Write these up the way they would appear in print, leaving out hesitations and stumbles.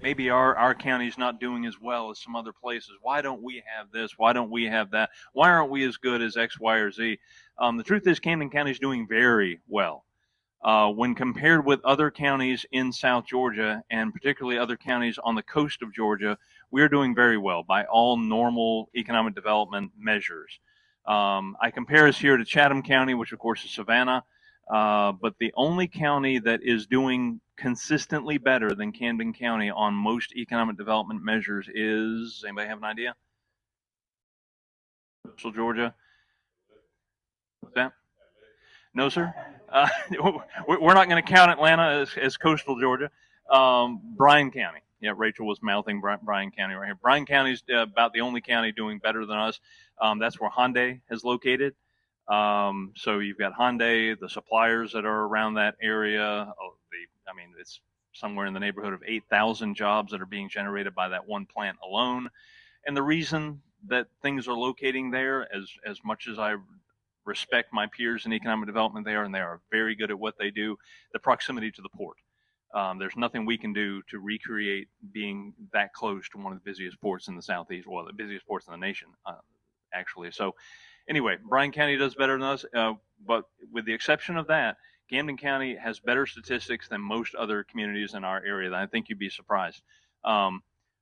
maybe our county's not doing as well as some other places. Why don't we have this? Why don't we have that? Why aren't we as good as X, Y, or Z? The truth is, Camden County is doing very well. When compared with other counties in South Georgia, and particularly other counties on the coast of Georgia, we're doing very well by all normal economic development measures. I compare us here to Chatham County, which of course is Savannah, but the only county that is doing consistently better than Camden County on most economic development measures is, anybody have an idea? Coastal Georgia? What's that? No, sir. Uh, we're not going to count Atlanta as coastal Georgia. Bryan County. Yeah, Rachel was mouthing Bryan County right here. Bryan County is about the only county doing better than us. That's where Hyundai is located. So you've got Hyundai, the suppliers that are around that area. It's somewhere in the neighborhood of 8,000 jobs that are being generated by that one plant alone. And the reason that things are locating there, as much as I respect my peers in economic development there, and they are very good at what they do, the proximity to the port. There's nothing we can do to recreate being that close to one of the busiest ports in the Southeast, well, the busiest ports in the nation, actually. So anyway, Bryan County does better than us, but with the exception of that, Camden County has better statistics than most other communities in our area. I think you'd be surprised.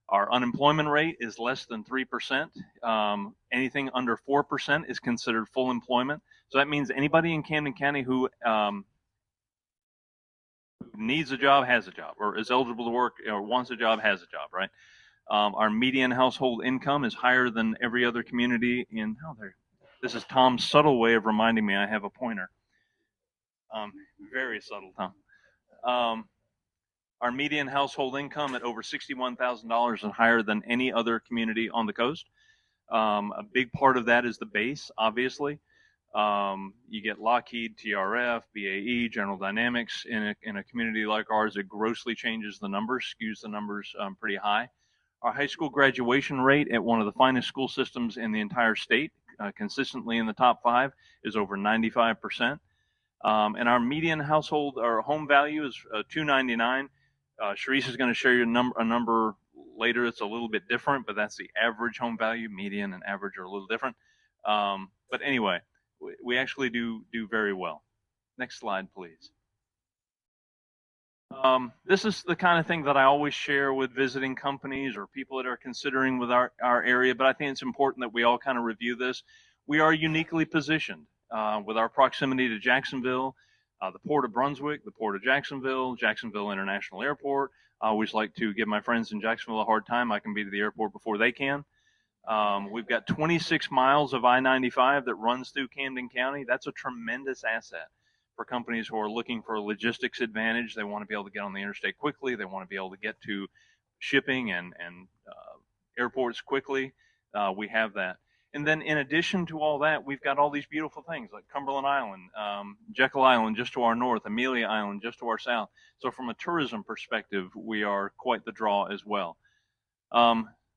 Our unemployment rate is less than 3%. Anything under 4% is considered full employment. So that means anybody in Camden County who needs a job has a job, or is eligible to work, or wants a job has a job, right? Our median household income is higher than every other community in, this is Tom's subtle way of reminding me I have a pointer. Very subtle, Tom. Our median household income at over $61,000 is higher than any other community on the coast. A big part of that is the base, obviously. You get Lockheed, TRF, BAE, General Dynamics. In a community like ours, it grossly changes the numbers, skews the numbers pretty high. Our high school graduation rate at one of the finest school systems in the entire state, consistently in the top 5, is over 95%. And our median household or home value is $299. Sharice is going to share you a number later. It's a little bit different, but that's the average home value. Median and average are a little different. But anyway, we actually do very well. Next slide, please. This is the kind of thing that I always share with visiting companies or people that are considering with our area, but I think it's important that we all kind of review this. We are uniquely positioned with our proximity to Jacksonville, the Port of Brunswick, the Port of Jacksonville, Jacksonville International Airport. I always like to give my friends in Jacksonville a hard time. I can be to the airport before they can. We've got 26 miles of I-95 that runs through Camden County. That's a tremendous asset for companies who are looking for a logistics advantage. They want to be able to get on the interstate quickly. They want to be able to get to shipping and airports quickly. We have that. And then in addition to all that, we've got all these beautiful things like Cumberland Island, Jekyll Island just to our north, Amelia Island just to our south. So from a tourism perspective, we are quite the draw as well.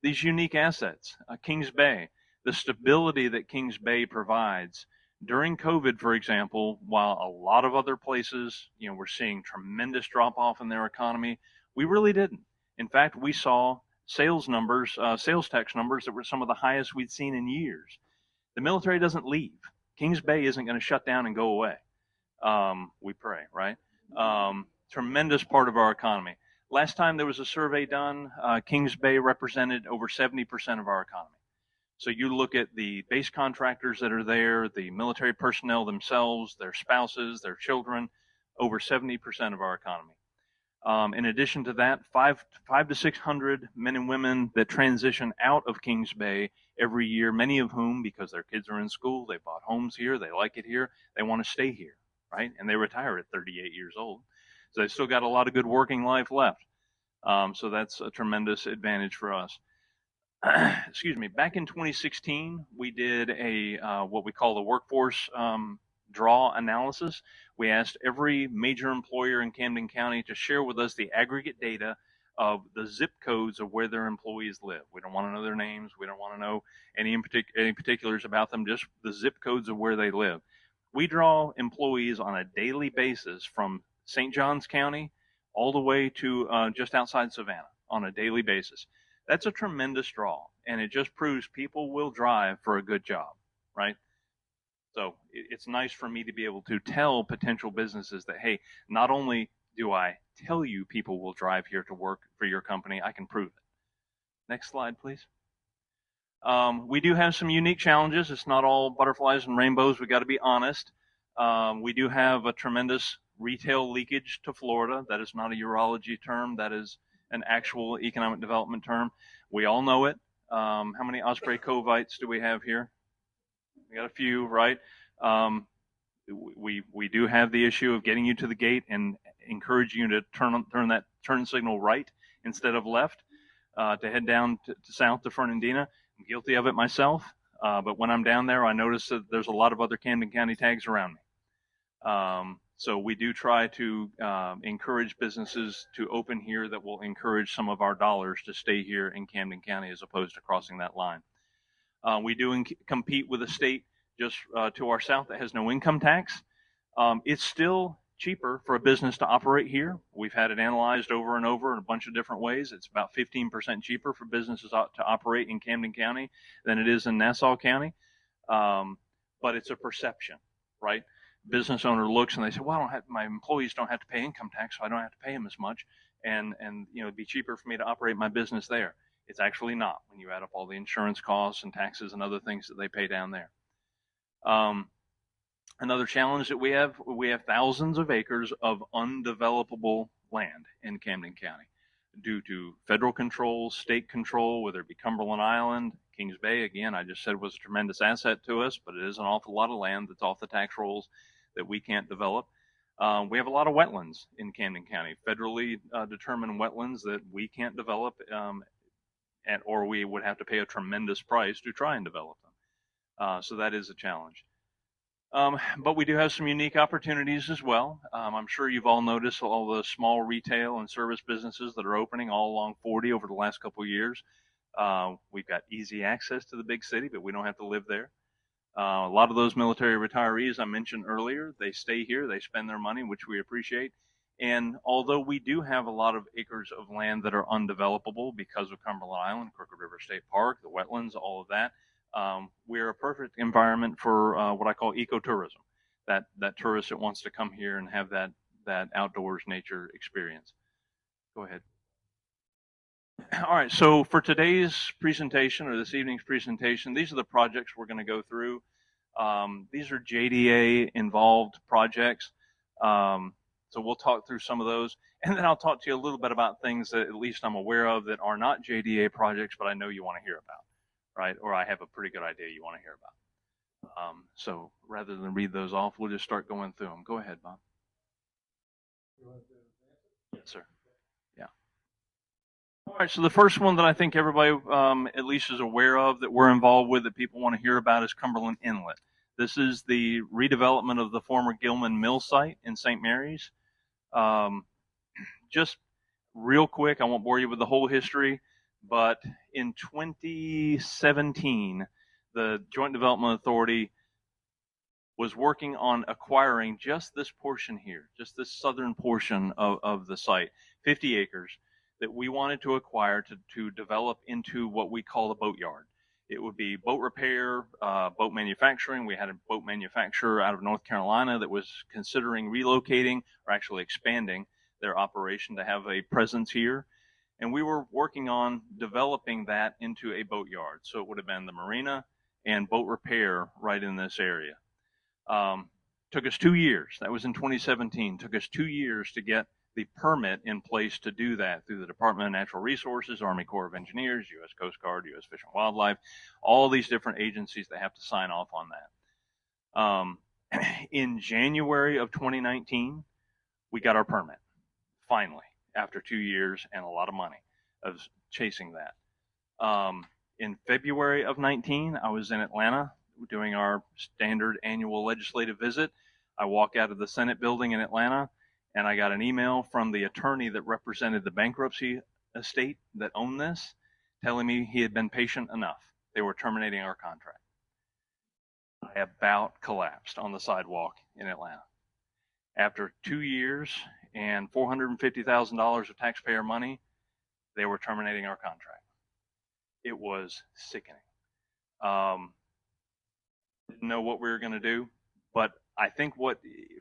These unique assets, Kings Bay, the stability that Kings Bay provides. During COVID, for example, while a lot of other places, we're seeing tremendous drop off in their economy, we really didn't. In fact, we saw sales numbers, sales tax numbers that were some of the highest we'd seen in years. The military doesn't leave. Kings Bay isn't going to shut down and go away. We pray, right? Tremendous part of our economy. Last time there was a survey done, Kings Bay represented over 70% of our economy. So you look at the base contractors that are there, the military personnel themselves, their spouses, their children, over 70% of our economy. In addition to that, 500 to 600 men and women that transition out of Kings Bay every year, many of whom, because their kids are in school, they bought homes here, they like it here, they want to stay here, right? And they retire at 38 years old. So they've still got a lot of good working life left. So that's a tremendous advantage for us. Excuse me. Back in 2016, we did what we call the workforce draw analysis. We asked every major employer in Camden County to share with us the aggregate data of the zip codes of where their employees live. We don't want to know their names. We don't want to know any particulars about them, just the zip codes of where they live. We draw employees on a daily basis from St. Johns County all the way to just outside Savannah. on a daily basis. That's a tremendous draw, and it just proves people will drive for a good job, right? So it's nice for me to be able to tell potential businesses that, hey, not only do I tell you people will drive here to work for your company, I can prove it. Next slide, please. We do have some unique challenges. It's not all butterflies and rainbows. We got to be honest. We do have a tremendous retail leakage to Florida. That is not a urology term. That is an actual economic development term. We all know it. How many Osprey Covites do we have here? We got a few, right? We do have the issue of getting you to the gate and encouraging you to turn that turn signal right instead of left to head down to south to Fernandina. I'm guilty of it myself, but when I'm down there, I notice that there's a lot of other Camden County tags around me. So we do try to encourage businesses to open here that will encourage some of our dollars to stay here in Camden County as opposed to crossing that line. We do compete with a state just to our south that has no income tax. It's still cheaper for a business to operate here. We've had it analyzed over and over in a bunch of different ways. It's about 15% cheaper for businesses to operate in Camden County than it is in Nassau County. But it's a perception, right? Business owner looks and they say, well, my employees don't have to pay income tax, so I don't have to pay them as much. And it'd be cheaper for me to operate my business there. It's actually not when you add up all the insurance costs and taxes and other things that they pay down there. Another challenge that we have thousands of acres of undevelopable land in Camden County due to federal control, state control, whether it be Cumberland Island, Kings Bay, again, I just said was a tremendous asset to us, but it is an awful lot of land that's off the tax rolls that we can't develop. We have a lot of wetlands in Camden County, federally determined wetlands that we can't develop, or we would have to pay a tremendous price to try and develop them. So that is a challenge. But we do have some unique opportunities as well. I'm sure you've all noticed all the small retail and service businesses that are opening all along 40 over the last couple of years. We've got easy access to the big city, but we don't have to live there. A lot of those military retirees I mentioned earlier, they stay here, they spend their money, which we appreciate. And although we do have a lot of acres of land that are undevelopable because of Cumberland Island, Crooked River State Park, the wetlands, all of that, we're a perfect environment for what I call ecotourism, that tourist that wants to come here and have that outdoors nature experience. Go ahead. All right, so for today's presentation or this evening's presentation, these are the projects we're going to go through. These are JDA involved projects. So we'll talk through some of those, and then I'll talk to you a little bit about things that at least I'm aware of that are not JDA projects, but I know you want to hear about, right? Or I have a pretty good idea you want to hear about. So rather than read those off, we'll just start going through them. Go ahead, Bob. Yes, sir. Yeah. All right, so the first one that I think everybody at least is aware of that we're involved with that people want to hear about is Cumberland Inlet. This is the redevelopment of the former Gilman Mill site in St. Mary's. Just real quick, I won't bore you with the whole history, but in 2017, the Joint Development Authority was working on acquiring just this portion here, just this southern portion of the site, 50 acres, that we wanted to acquire to develop into what we call a boat yard. It would be boat repair, boat manufacturing. We had a boat manufacturer out of North Carolina that was considering relocating or actually expanding their operation to have a presence here. And we were working on developing that into a boat yard. So it would have been the marina and boat repair right in this area. Took us 2 years. That was in 2017. Took us 2 years to get the permit in place to do that through the Department of Natural Resources, Army Corps of Engineers, U.S. Coast Guard, U.S. Fish and Wildlife, all these different agencies that have to sign off on that. In January of 2019, we got our permit, finally, after 2 years and a lot of money of chasing that. In February of 19, I was in Atlanta doing our standard annual legislative visit. I walk out of the Senate building in Atlanta, and I got an email from the attorney that represented the bankruptcy estate that owned this, telling me he had been patient enough. They were terminating our contract. I about collapsed on the sidewalk in Atlanta. After 2 years and $450,000 of taxpayer money, they were terminating our contract. It was sickening. Didn't know what we were going to do, but I think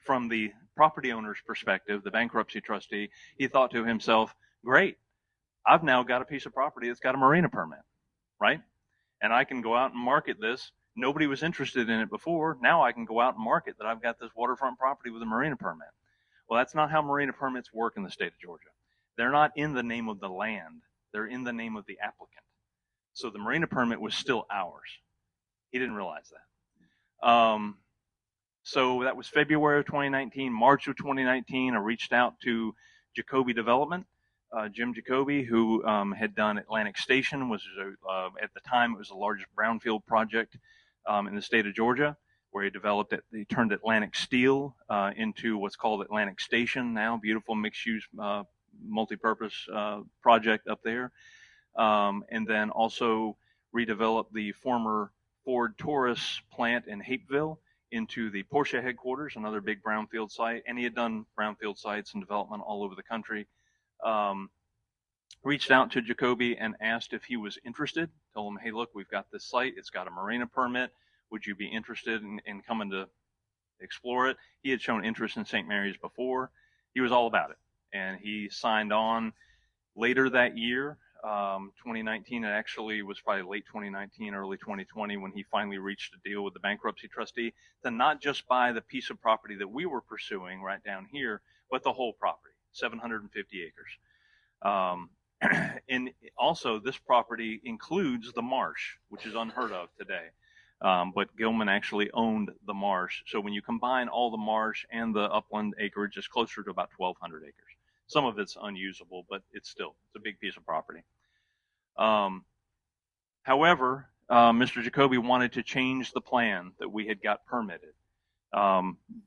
from the property owner's perspective, the bankruptcy trustee, he thought to himself, great, I've now got a piece of property that's got a marina permit, right? And I can go out and market this. Nobody was interested in it before. Now I can go out and market that I've got this waterfront property with a marina permit. Well, that's not how marina permits work in the state of Georgia. They're not in the name of the land. They're in the name of the applicant. So the marina permit was still ours. He didn't realize that. So that was February of 2019. March of 2019, I reached out to Jacoby Development, Jim Jacoby, who had done Atlantic Station, was at the time it was the largest brownfield project in the state of Georgia, where he developed it. He turned Atlantic Steel into what's called Atlantic Station now, beautiful mixed-use, multi-purpose project up there, and then also redeveloped the former Ford Taurus plant in Hapeville into the Porsche headquarters, another big brownfield site, and he had done brownfield sites and development all over the country. Reached out to Jacoby and asked if he was interested. Told him, hey, look, we've got this site. It's got a marina permit. Would you be interested in coming to explore it? He had shown interest in St. Mary's before. He was all about it. And he signed on later that year, 2019. It actually was probably late 2019, early 2020 when he finally reached a deal with the bankruptcy trustee to not just buy the piece of property that we were pursuing right down here, but the whole property, 750 acres. And also, this property includes the marsh, which is unheard of today. But Gilman actually owned the marsh. So when you combine all the marsh and the upland acreage, it's closer to about 1,200 acres. Some of it's unusable, but it's a big piece of property. However, Mr. Jacoby wanted to change the plan that we had got permitted.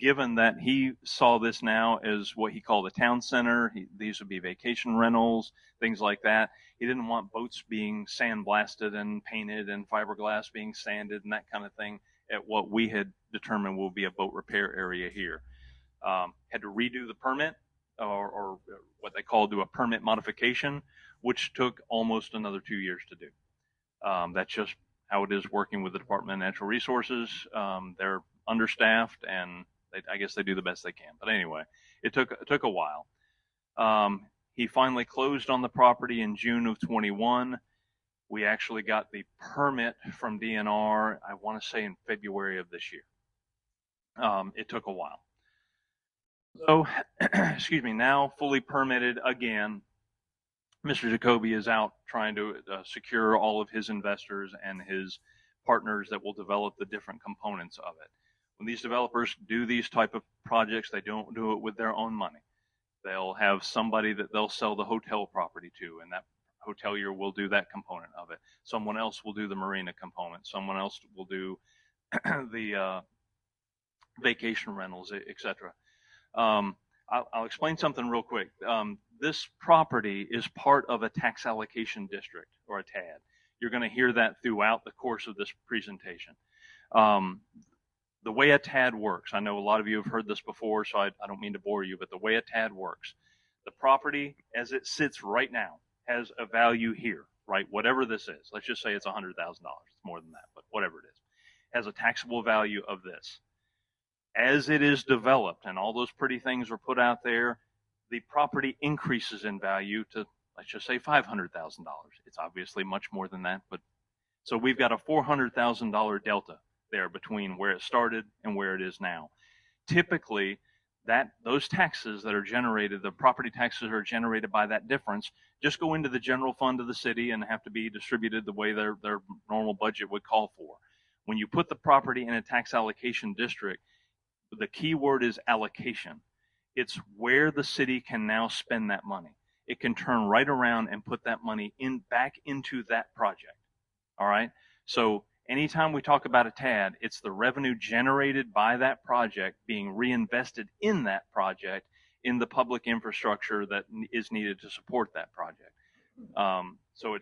Given that he saw this now as what he called a town center, these would be vacation rentals, things like that. He didn't want boats being sandblasted and painted and fiberglass being sanded and that kind of thing at what we had determined will be a boat repair area here. Had to redo the permit, or what they call do a permit modification, which took almost another 2 years to do. That's just how it is working with the Department of Natural Resources. They're understaffed, and I guess they do the best they can. But anyway, it took a while. He finally closed on the property in June of 21. We actually got the permit from DNR, I want to say in February of this year. It took a while. So, excuse me, now fully permitted again. Mr. Jacoby is out trying to secure all of his investors and his partners that will develop the different components of it. When these developers do these type of projects, they don't do it with their own money. They'll have somebody that they'll sell the hotel property to, and that hotelier will do that component of it. Someone else will do the marina component. Someone else will do the vacation rentals, etc. I'll explain something real quick. This property is part of a tax allocation district, or a TAD. You're going to hear that throughout the course of this presentation. The way a TAD works, I know a lot of you have heard this before, so I don't mean to bore you, but the way a TAD works, the property as it sits right now has a value here, right? Whatever this is. Let's just say it's $100,000. It's more than that, but whatever it is. Has a taxable value of this. As it is developed and all those pretty things are put out there, the property increases in value to, let's just say, $500,000. It's obviously much more than that, but so we've got a $400,000 delta there between where it started and where it is now. Typically, those taxes that are generated, the property taxes are generated by that difference, just go into the general fund of the city and have to be distributed the way their normal budget would call for. When you put the property in a tax allocation district, the key word is allocation. It's where the city can now spend that money. It can turn right around and put that money back into that project. All right? So anytime we talk about a TAD, it's the revenue generated by that project being reinvested in that project in the public infrastructure that is needed to support that project. So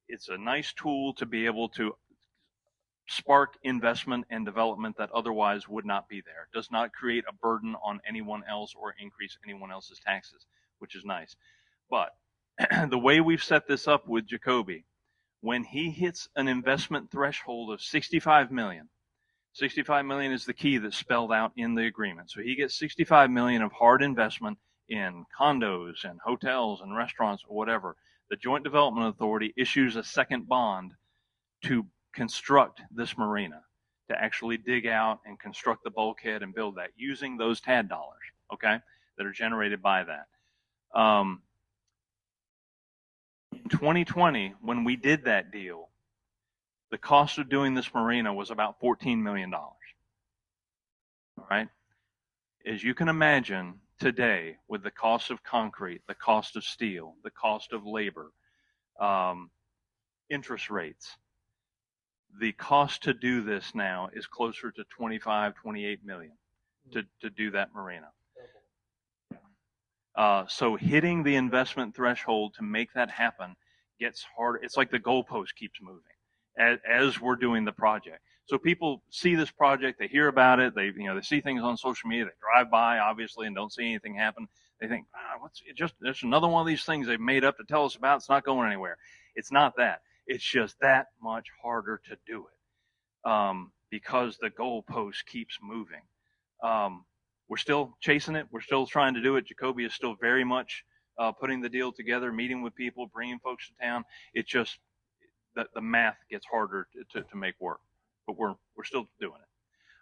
it's a nice tool to be able to spark investment and development that otherwise would not be there. It does not create a burden on anyone else or increase anyone else's taxes, which is nice. But the way we've set this up with Jacoby, when he hits an investment threshold of 65 million, 65 million is the key that's spelled out in the agreement. So he gets 65 million of hard investment in condos and hotels and restaurants or whatever. The Joint Development Authority issues a second bond to construct this marina, to actually dig out and construct the bulkhead and build that using those TAD dollars, okay, that are generated by that. In 2020, when we did that deal, the cost of doing this marina was about $14 million. All right? As you can imagine, today, with the cost of concrete, the cost of steel, the cost of labor, interest rates, the cost to do this now is closer to 25, 28 million to do that marina. So hitting the investment threshold to make that happen gets hard. It's like the goalpost keeps moving as we're doing the project. So people see this project, they hear about it, they see things on social media, they drive by obviously and don't see anything happen. They think, there's another one of these things they've made up to tell us about. It's not going anywhere. It's not that. It's just that much harder to do it because the goalpost keeps moving. We're still chasing it. We're still trying to do it. Jacoby is still very much putting the deal together, meeting with people, bringing folks to town. It's just that the math gets harder to make work, but we're still doing it.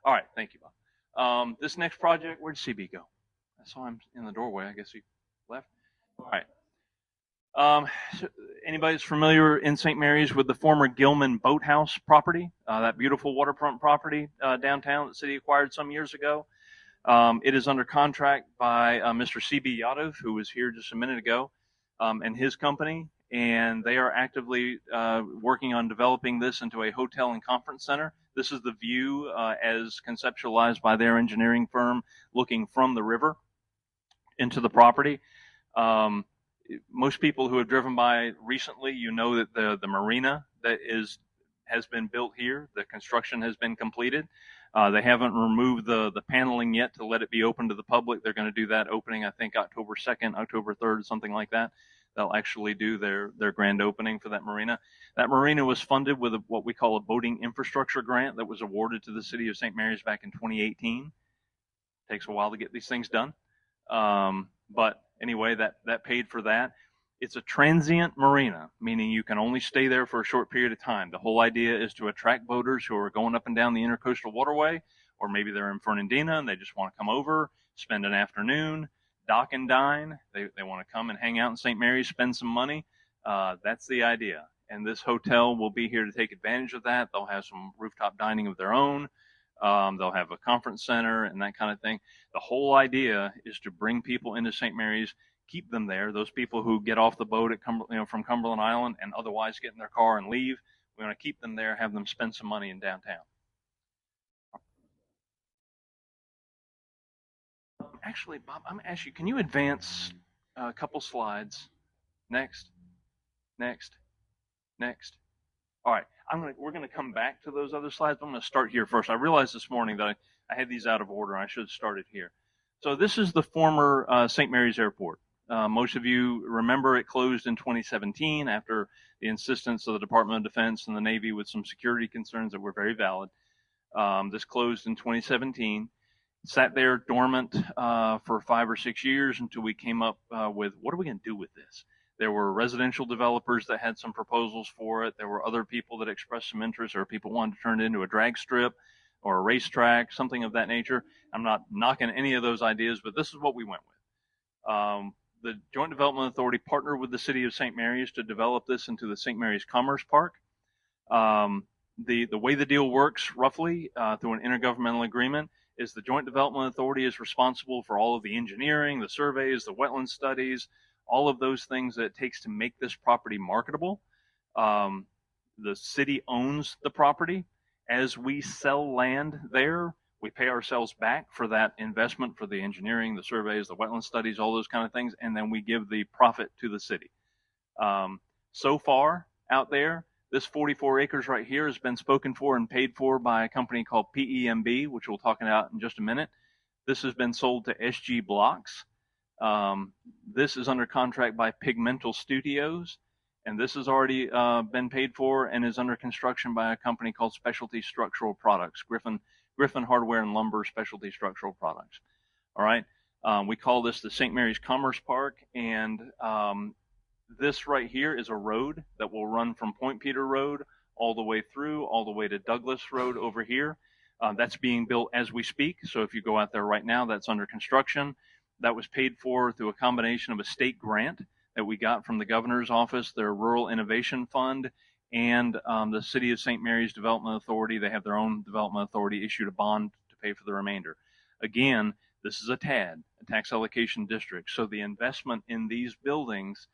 All right, thank you, Bob. This next project, where'd CB go? I saw him in the doorway. I guess he left. All right. So anybody that's familiar in St. Mary's with the former Gilman Boathouse property, that beautiful waterfront property downtown that the city acquired some years ago? It is under contract by Mr. CB Yadav, who was here just a minute ago, and his company, and they are actively working on developing this into a hotel and conference center. This is the view as conceptualized by their engineering firm, looking from the river into the property. Most people who have driven by recently, you know that the marina that has been built here, the construction has been completed. They haven't removed the paneling yet to let it be open to the public. They're going to do that opening, I think, October 2nd, October 3rd, something like that. They'll actually do their grand opening for that marina. That marina was funded with what we call a boating infrastructure grant that was awarded to the city of St. Mary's back in 2018. Takes a while to get these things done. But anyway, that paid for that. It's a transient marina, meaning you can only stay there for a short period of time. The whole idea is to attract boaters who are going up and down the intercoastal waterway, or maybe they're in Fernandina and they just want to come over, spend an afternoon, dock and dine. They want to come and hang out in St. Mary's, spend some money. That's the idea. And this hotel will be here to take advantage of that. They'll have some rooftop dining of their own. They'll have a conference center and that kind of thing. The whole idea is to bring people into St. Mary's, keep them there. Those people who get off the boat at from Cumberland Island and otherwise get in their car and leave, we want to keep them there, have them spend some money in downtown. Actually, Bob, I'm going to ask you, can you advance a couple slides? Next. All right, we're going to come back to those other slides. I'm going to start here first. I realized this morning that I had these out of order. I should have started here. So this is the former St. Mary's Airport. Most of you remember it closed in 2017 after the insistence of the Department of Defense and the Navy with some security concerns that were very valid. This closed in 2017. Sat there dormant for 5 or 6 years until we came up with, what are we going to do with this? There were residential developers that had some proposals for it. There were other people that expressed some interest, or people wanted to turn it into a drag strip or a racetrack, something of that nature. I'm not knocking any of those ideas, but this is what we went with. The Joint Development Authority partnered with the city of St. Mary's to develop this into the St. Mary's Commerce Park. The way the deal works, roughly, through an intergovernmental agreement, is the Joint Development Authority is responsible for all of the engineering, the surveys, the wetland studies, all of those things that it takes to make this property marketable. The city owns the property. As we sell land there, we pay ourselves back for that investment, for the engineering, the surveys, the wetland studies, all those kind of things, and then we give the profit to the city. So far out there, this 44 acres right here has been spoken for and paid for by a company called PEMB, which we'll talk about in just a minute. This has been sold to SG Blocks. This is under contract by Pigmental Studios, and this has already been paid for and is under construction by a company called Specialty Structural Products, Griffin Hardware and Lumber Specialty Structural Products. All right. We call this the St. Mary's Commerce Park, and this right here is a road that will run from Point Peter Road all the way through, all the way to Douglas Road over here. That's being built as we speak. So if you go out there right now, that's under construction. That was paid for through a combination of a state grant that we got from the governor's office, their Rural Innovation Fund, and the City of St. Mary's Development Authority. They have their own development authority, issued a bond to pay for the remainder. Again, this is a TAD, a tax allocation district. So the investment in these buildings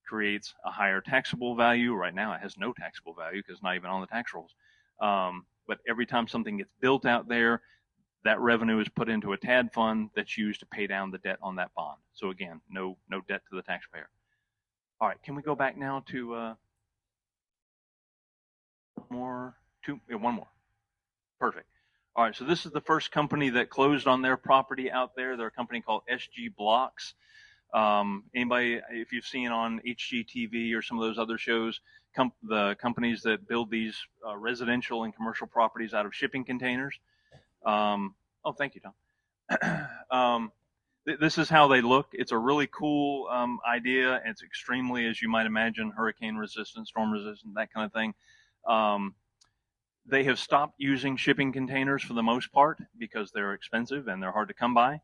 creates a higher taxable value. Right now it has no taxable value because it's not even on the tax rolls. But every time something gets built out there, that revenue is put into a TAD fund that's used to pay down the debt on that bond. So again, no debt to the taxpayer. All right, can we go back now to one more? Perfect. All right, so this is the first company that closed on their property out there. They're a company called SG Blocks. Anybody, if you've seen on HGTV or some of those other shows, the companies that build these residential and commercial properties out of shipping containers. Oh, thank you, Tom. This is how they look. It's a really cool idea. It's extremely, as you might imagine, hurricane resistant, storm resistant, that kind of thing. They have stopped using shipping containers for the most part because they're expensive and they're hard to come by.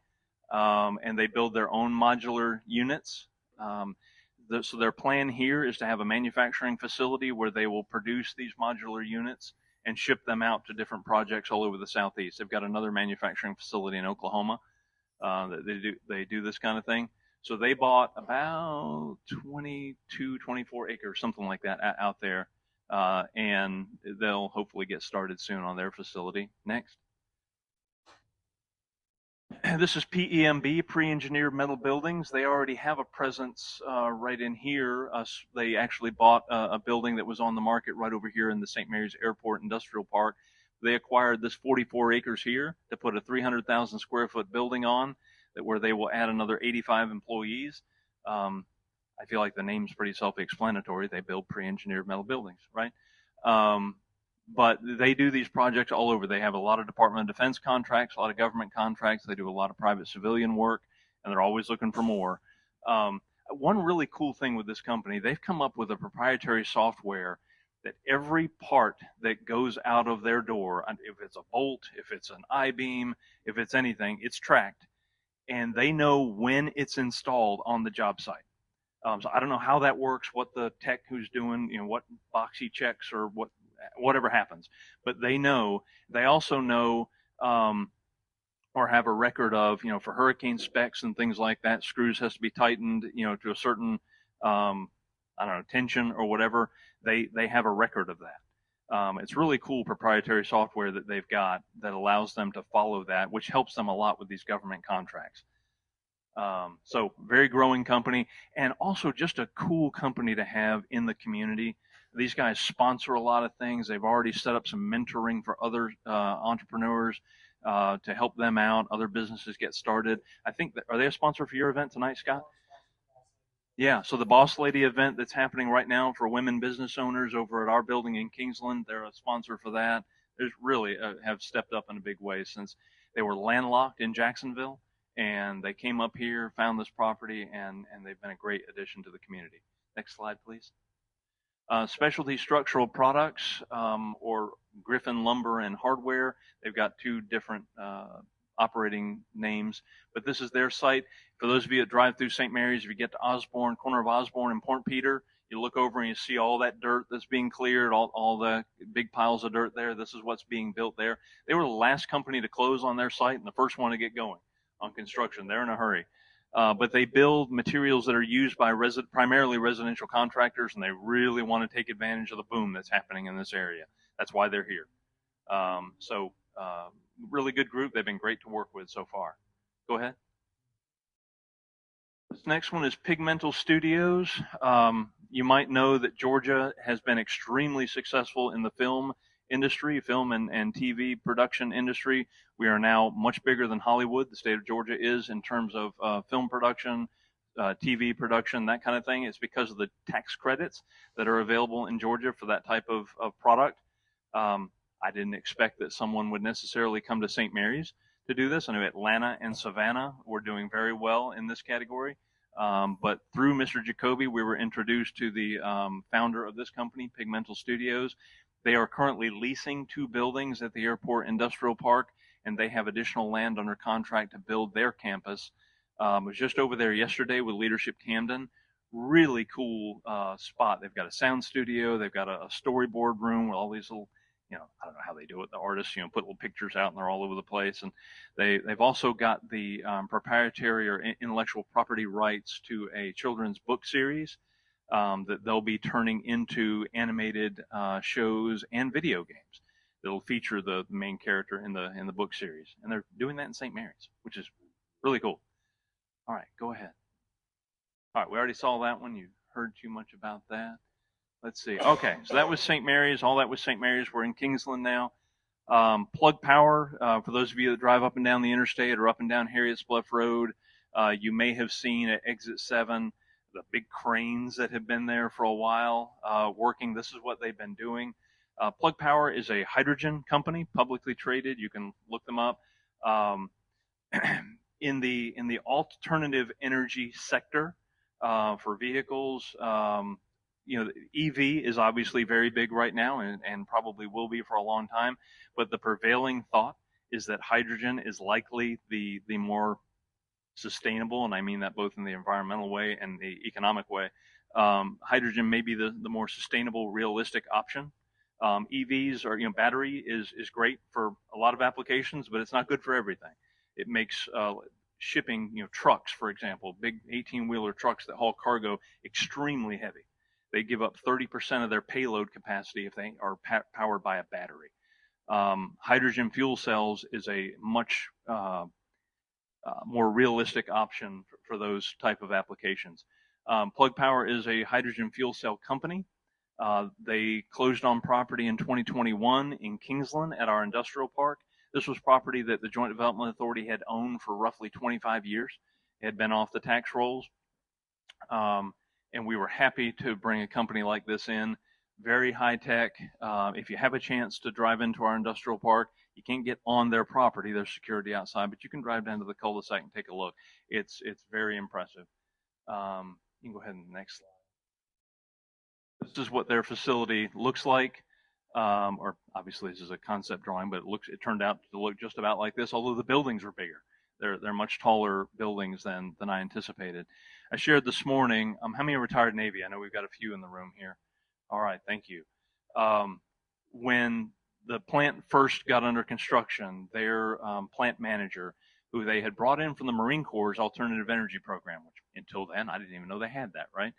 And they build their own modular units. So their plan here is to have a manufacturing facility where they will produce these modular units and ship them out to different projects all over the Southeast. They've got another manufacturing facility in Oklahoma that they do this kind of thing. So they bought about 22, 24 acres, something like that, out there, and they'll hopefully get started soon on their facility. Next. This is PEMB, Pre-Engineered Metal Buildings. They already have a presence right in here. They actually bought a building that was on the market right over here in the St. Mary's Airport Industrial Park. They acquired this 44 acres here to put a 300,000 square foot building on, where they will add another 85 employees. I feel like the name's pretty self-explanatory. They build pre-engineered metal buildings, right? But they do these projects all over. They have a lot of Department of Defense contracts, a lot of government contracts. They do a lot of private civilian work, and they're always looking for more. One really cool thing with this company, they've come up with a proprietary software that every part that goes out of their door, if it's a bolt, if it's an I-beam, if it's anything, it's tracked. And they know when it's installed on the job site. So I don't know how that works, what the tech who's doing, what box he checks or whatever happens, but they know. They also know or have a record of, for hurricane specs and things like that, screws has to be tightened, to a certain, tension or whatever. They have a record of that. It's really cool proprietary software that they've got that allows them to follow that, which helps them a lot with these government contracts. So very growing company, and also just a cool company to have in the community. These guys sponsor a lot of things. They've already set up some mentoring for other entrepreneurs to help them out, other businesses get started. I think are they a sponsor for your event tonight, Scott? Yeah, so the Boss Lady event that's happening right now for women business owners over at our building in Kingsland, they're a sponsor for that. There's really have stepped up in a big way since they were landlocked in Jacksonville, and they came up here, found this property, and they've been a great addition to the community. Next slide, please. Specialty Structural Products, or Griffin Lumber and Hardware. They've got two different operating names, but this is their site. For those of you that drive through St. Mary's, if you get to Osborne, corner of Osborne and Point Peter, you look over and you see all that dirt that's being cleared, all the big piles of dirt there. This is what's being built there. They were the last company to close on their site and the first one to get going on construction. They're in a hurry. But they build materials that are used by primarily residential contractors, and they really want to take advantage of the boom that's happening in this area. That's why they're here. Really good group. They've been great to work with so far. Go ahead. This next one is Pigmental Studios. You might know that Georgia has been extremely successful in the film industry, film and TV production industry. We are now much bigger than Hollywood. The state of Georgia is in terms of film production, TV production, that kind of thing. It's because of the tax credits that are available in Georgia for that type of product. I didn't expect that someone would necessarily come to St. Mary's to do this. I know Atlanta and Savannah were doing very well in this category. But through Mr. Jacoby, we were introduced to the founder of this company, Pigmental Studios. They are currently leasing 2 buildings at the Airport Industrial Park, and they have additional land under contract to build their campus. I was just over there yesterday with Leadership Camden. Really cool spot. They've got a sound studio. They've got a storyboard room with all these little, I don't know how they do it. The artists, put little pictures out and they're all over the place. And they've also got the proprietary or intellectual property rights to a children's book series that they'll be turning into animated shows and video games that'll feature the main character in the book series. And they're doing that in St. Mary's, which is really cool. All right, go ahead. All right, we already saw that one. You heard too much about that. Let's see. Okay, so that was St. Mary's. All that was St. Mary's. We're in Coughlin now. Plug Power, for those of you that drive up and down the interstate or up and down Harriet's Bluff Road, you may have seen at Exit 7 the big cranes that have been there for a while working. This is what they've been doing. Plug Power is a hydrogen company, publicly traded. You can look them up. In the alternative energy sector for vehicles, EV is obviously very big right now and probably will be for a long time. But the prevailing thought is that hydrogen is likely the more sustainable, and I mean that both in the environmental way and the economic way. Hydrogen may be the more sustainable, realistic option. EVs are, battery is great for a lot of applications, but it's not good for everything. It makes shipping, trucks, for example, big 18-wheeler trucks that haul cargo, extremely heavy. They give up 30% of their payload capacity if they are powered by a battery. Hydrogen fuel cells is a much more realistic option for those type of applications. Plug Power is a hydrogen fuel cell company. They closed on property in 2021 in Coughlin at our industrial park. This was property that the Joint Development Authority had owned for roughly 25 years. It had been off the tax rolls. And we were happy to bring a company like this in. Very high tech. If you have a chance to drive into our industrial park, you can't get on their property. There's security outside, but you can drive down to the cul-de-sac and take a look. It's very impressive. You can go ahead and next slide. This is what their facility looks like. Or obviously this is a concept drawing, but it turned out to look just about like this, although the buildings are bigger. They're much taller buildings than I anticipated. I shared this morning, how many are retired Navy? I know we've got a few in the room here. All right, thank you. When the plant first got under construction, their plant manager, who they had brought in from the Marine Corps' alternative energy program, which until then I didn't even know they had that, right?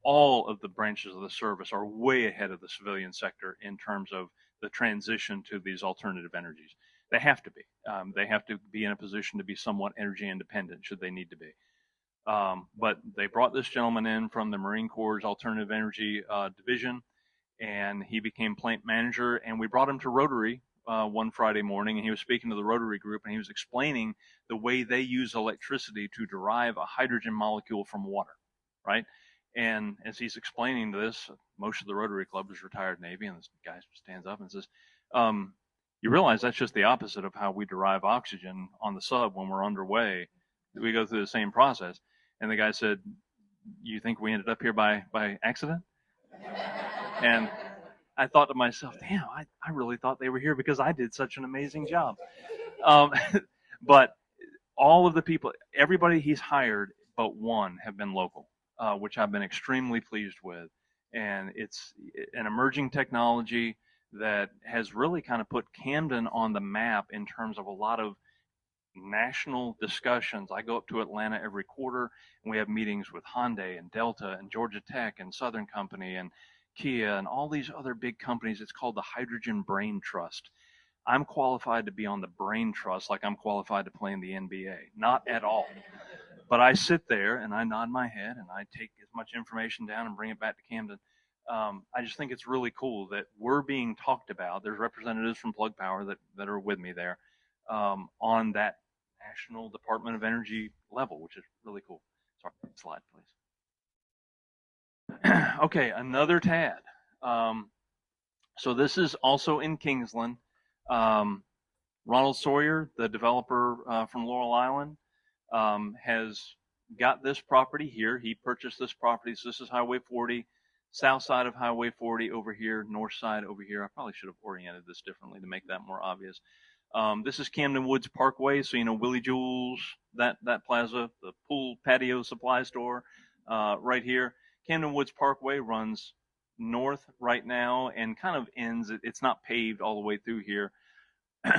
All of the branches of the service are way ahead of the civilian sector in terms of the transition to these alternative energies. They have to be. They have to be in a position to be somewhat energy independent should they need to be. But they brought this gentleman in from the Marine Corps' alternative energy division, and he became plant manager. And we brought him to Rotary one Friday morning, and he was speaking to the Rotary group, and he was explaining the way they use electricity to derive a hydrogen molecule from water, right? And as he's explaining this, most of the Rotary Club is retired Navy, and this guy stands up and says, you realize that's just the opposite of how we derive oxygen on the sub when we're underway. We go through the same process. And the guy said, you think we ended up here by accident? And I thought to myself, damn, I really thought they were here because I did such an amazing job. But all of the people, everybody he's hired but one have been local, which I've been extremely pleased with. And it's an emerging technology that has really kind of put Camden on the map in terms of a lot of national discussions. I go up to Atlanta every quarter, and we have meetings with Hyundai and Delta and Georgia Tech and Southern Company and Kia and all these other big companies. It's called the Hydrogen Brain Trust. I'm qualified to be on the Brain Trust like I'm qualified to play in the NBA. Not at all. But I sit there and I nod my head and I take as much information down and bring it back to Camden. I just think it's really cool that we're being talked about. There's representatives from Plug Power that are with me there on that National Department of Energy level, which is really cool. Sorry, slide, please. Okay, another TAD. So this is also in Kingsland. Ronald Sawyer, the developer from Laurel Island, has got this property here. He purchased this property. So this is Highway 40, south side of Highway 40 over here, north side over here. I probably should have oriented this differently to make that more obvious. This is Camden Woods Parkway. So, you know, Willie Jules, that plaza, the pool patio supply store right here. Camden Woods Parkway runs north right now and kind of ends. It's not paved all the way through here.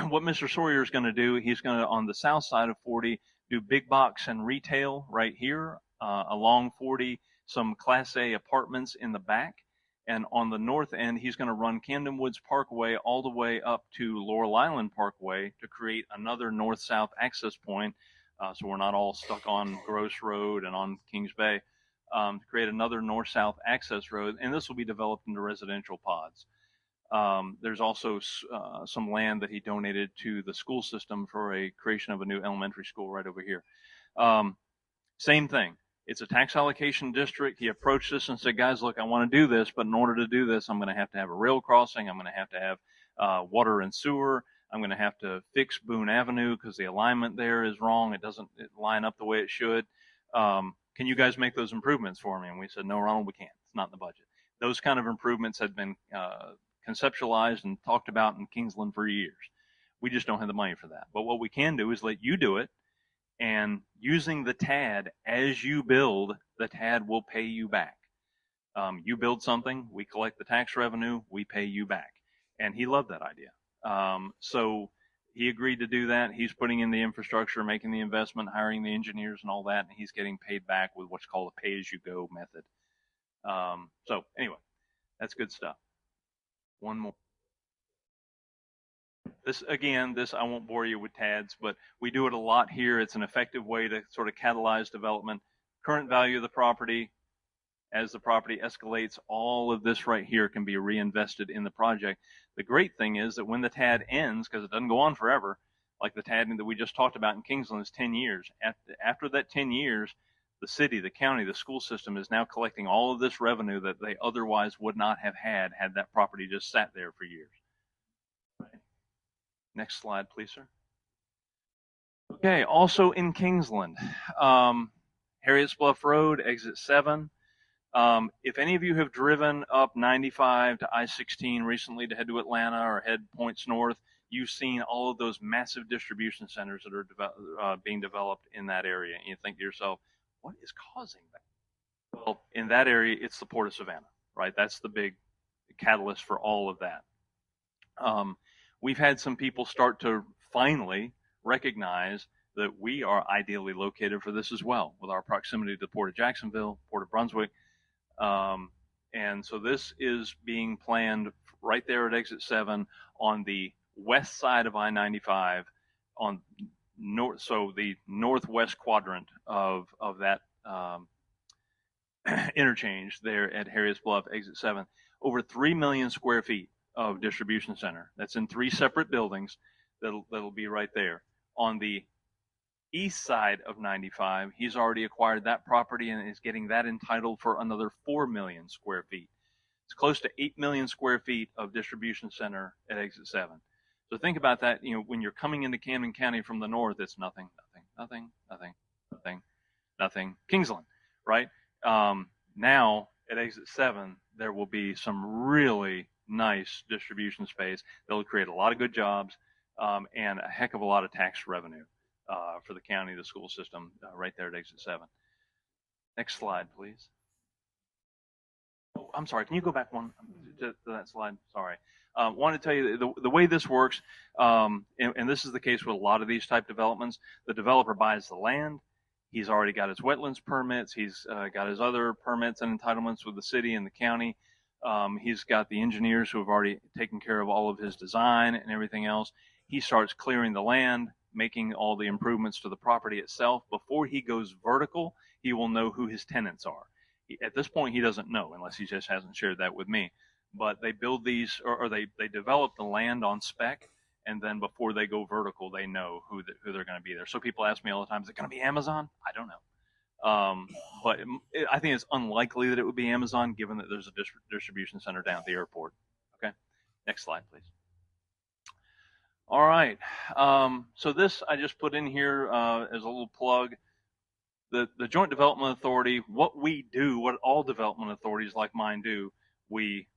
What Mr. Sawyer is going to do, he's going to, on the south side of 40, do big box and retail right here. Along 40, some Class A apartments in the back. And on the north end, he's going to run Camden Woods Parkway all the way up to Laurel Island Parkway to create another north-south access point. So we're not all stuck on Gross Road and on Kings Bay. To create another north-south access road. And this will be developed into residential pods. There's also some land that he donated to the school system for a creation of a new elementary school right over here. Same thing. It's a tax allocation district. He approached us and said, guys, look, I want to do this, but in order to do this, I'm going to have a rail crossing. I'm going to have water and sewer. I'm going to have to fix Boone Avenue because the alignment there is wrong. It doesn't line up the way it should. Can you guys make those improvements for me? And we said, no, Ronald, we can't. It's not in the budget. Those kind of improvements had been conceptualized and talked about in Kingsland for years. We just don't have the money for that. But what we can do is let you do it, and using the TAD as you build, the TAD will pay you back. You build something, we collect the tax revenue, we pay you back. And he loved that idea. So he agreed to do that. He's putting in the infrastructure, making the investment, hiring the engineers and all that, and he's getting paid back with what's called a pay-as-you-go method. So anyway, that's good stuff. One more. This, again, I won't bore you with TADs, but we do it a lot here. It's an effective way to sort of catalyze development. Current value of the property, as the property escalates, all of this right here can be reinvested in the project. The great thing is that when the TAD ends, because it doesn't go on forever, like the TAD that we just talked about in Kingsland is 10 years. After that 10 years, the city, the county, the school system is now collecting all of this revenue that they otherwise would not have had that property just sat there for years. Next slide, please, sir. Okay, also in Kingsland, Harriet's Bluff Road, exit 7. If any of you have driven up 95 to I-16 recently to head to Atlanta or head points north, you've seen all of those massive distribution centers that are being developed in that area. And you think to yourself, what is causing that? Well, in that area, it's the Port of Savannah, right? That's the big catalyst for all of that. We've had some people start to finally recognize that we are ideally located for this as well, with our proximity to the Port of Jacksonville, Port of Brunswick. And so this is being planned right there at exit 7 on the west side of I-95 on north, so the northwest quadrant of that interchange there at Harriet's Bluff, exit 7. Over 3 million square feet of distribution center. That's in 3 separate buildings that'll be right there. On the east side of 95, he's already acquired that property and is getting that entitled for another 4 million square feet. It's close to 8 million square feet of distribution center at exit 7. So think about that. You know, when you're coming into Camden County from the north, it's nothing, nothing, nothing, nothing, nothing, Kingsland, right? Now at exit 7, there will be some really nice distribution space that'll create a lot of good jobs and a heck of a lot of tax revenue for the county, the school system, right there at exit 7. Next slide, please. Oh, I'm sorry. Can you go back one to that slide? Sorry. Want to tell you the way this works, and this is the case with a lot of these type developments. The developer buys the land. He's already got his wetlands permits. He's got his other permits and entitlements with the city and the county. He's got the engineers who have already taken care of all of his design and everything else. He starts clearing the land, making all the improvements to the property itself. Before he goes vertical, he will know who his tenants are. At this point, he doesn't know unless he just hasn't shared that with me. But they build these, or they develop the land on spec, and then before they go vertical, they know who they're going to be there. So people ask me all the time, is it going to be Amazon? I don't know. But I think it's unlikely that it would be Amazon, given that there's a distribution center down at the airport. Okay, next slide, please. All right. So this I just put in here as a little plug. The Joint Development Authority, what we do, what all development authorities like mine do, we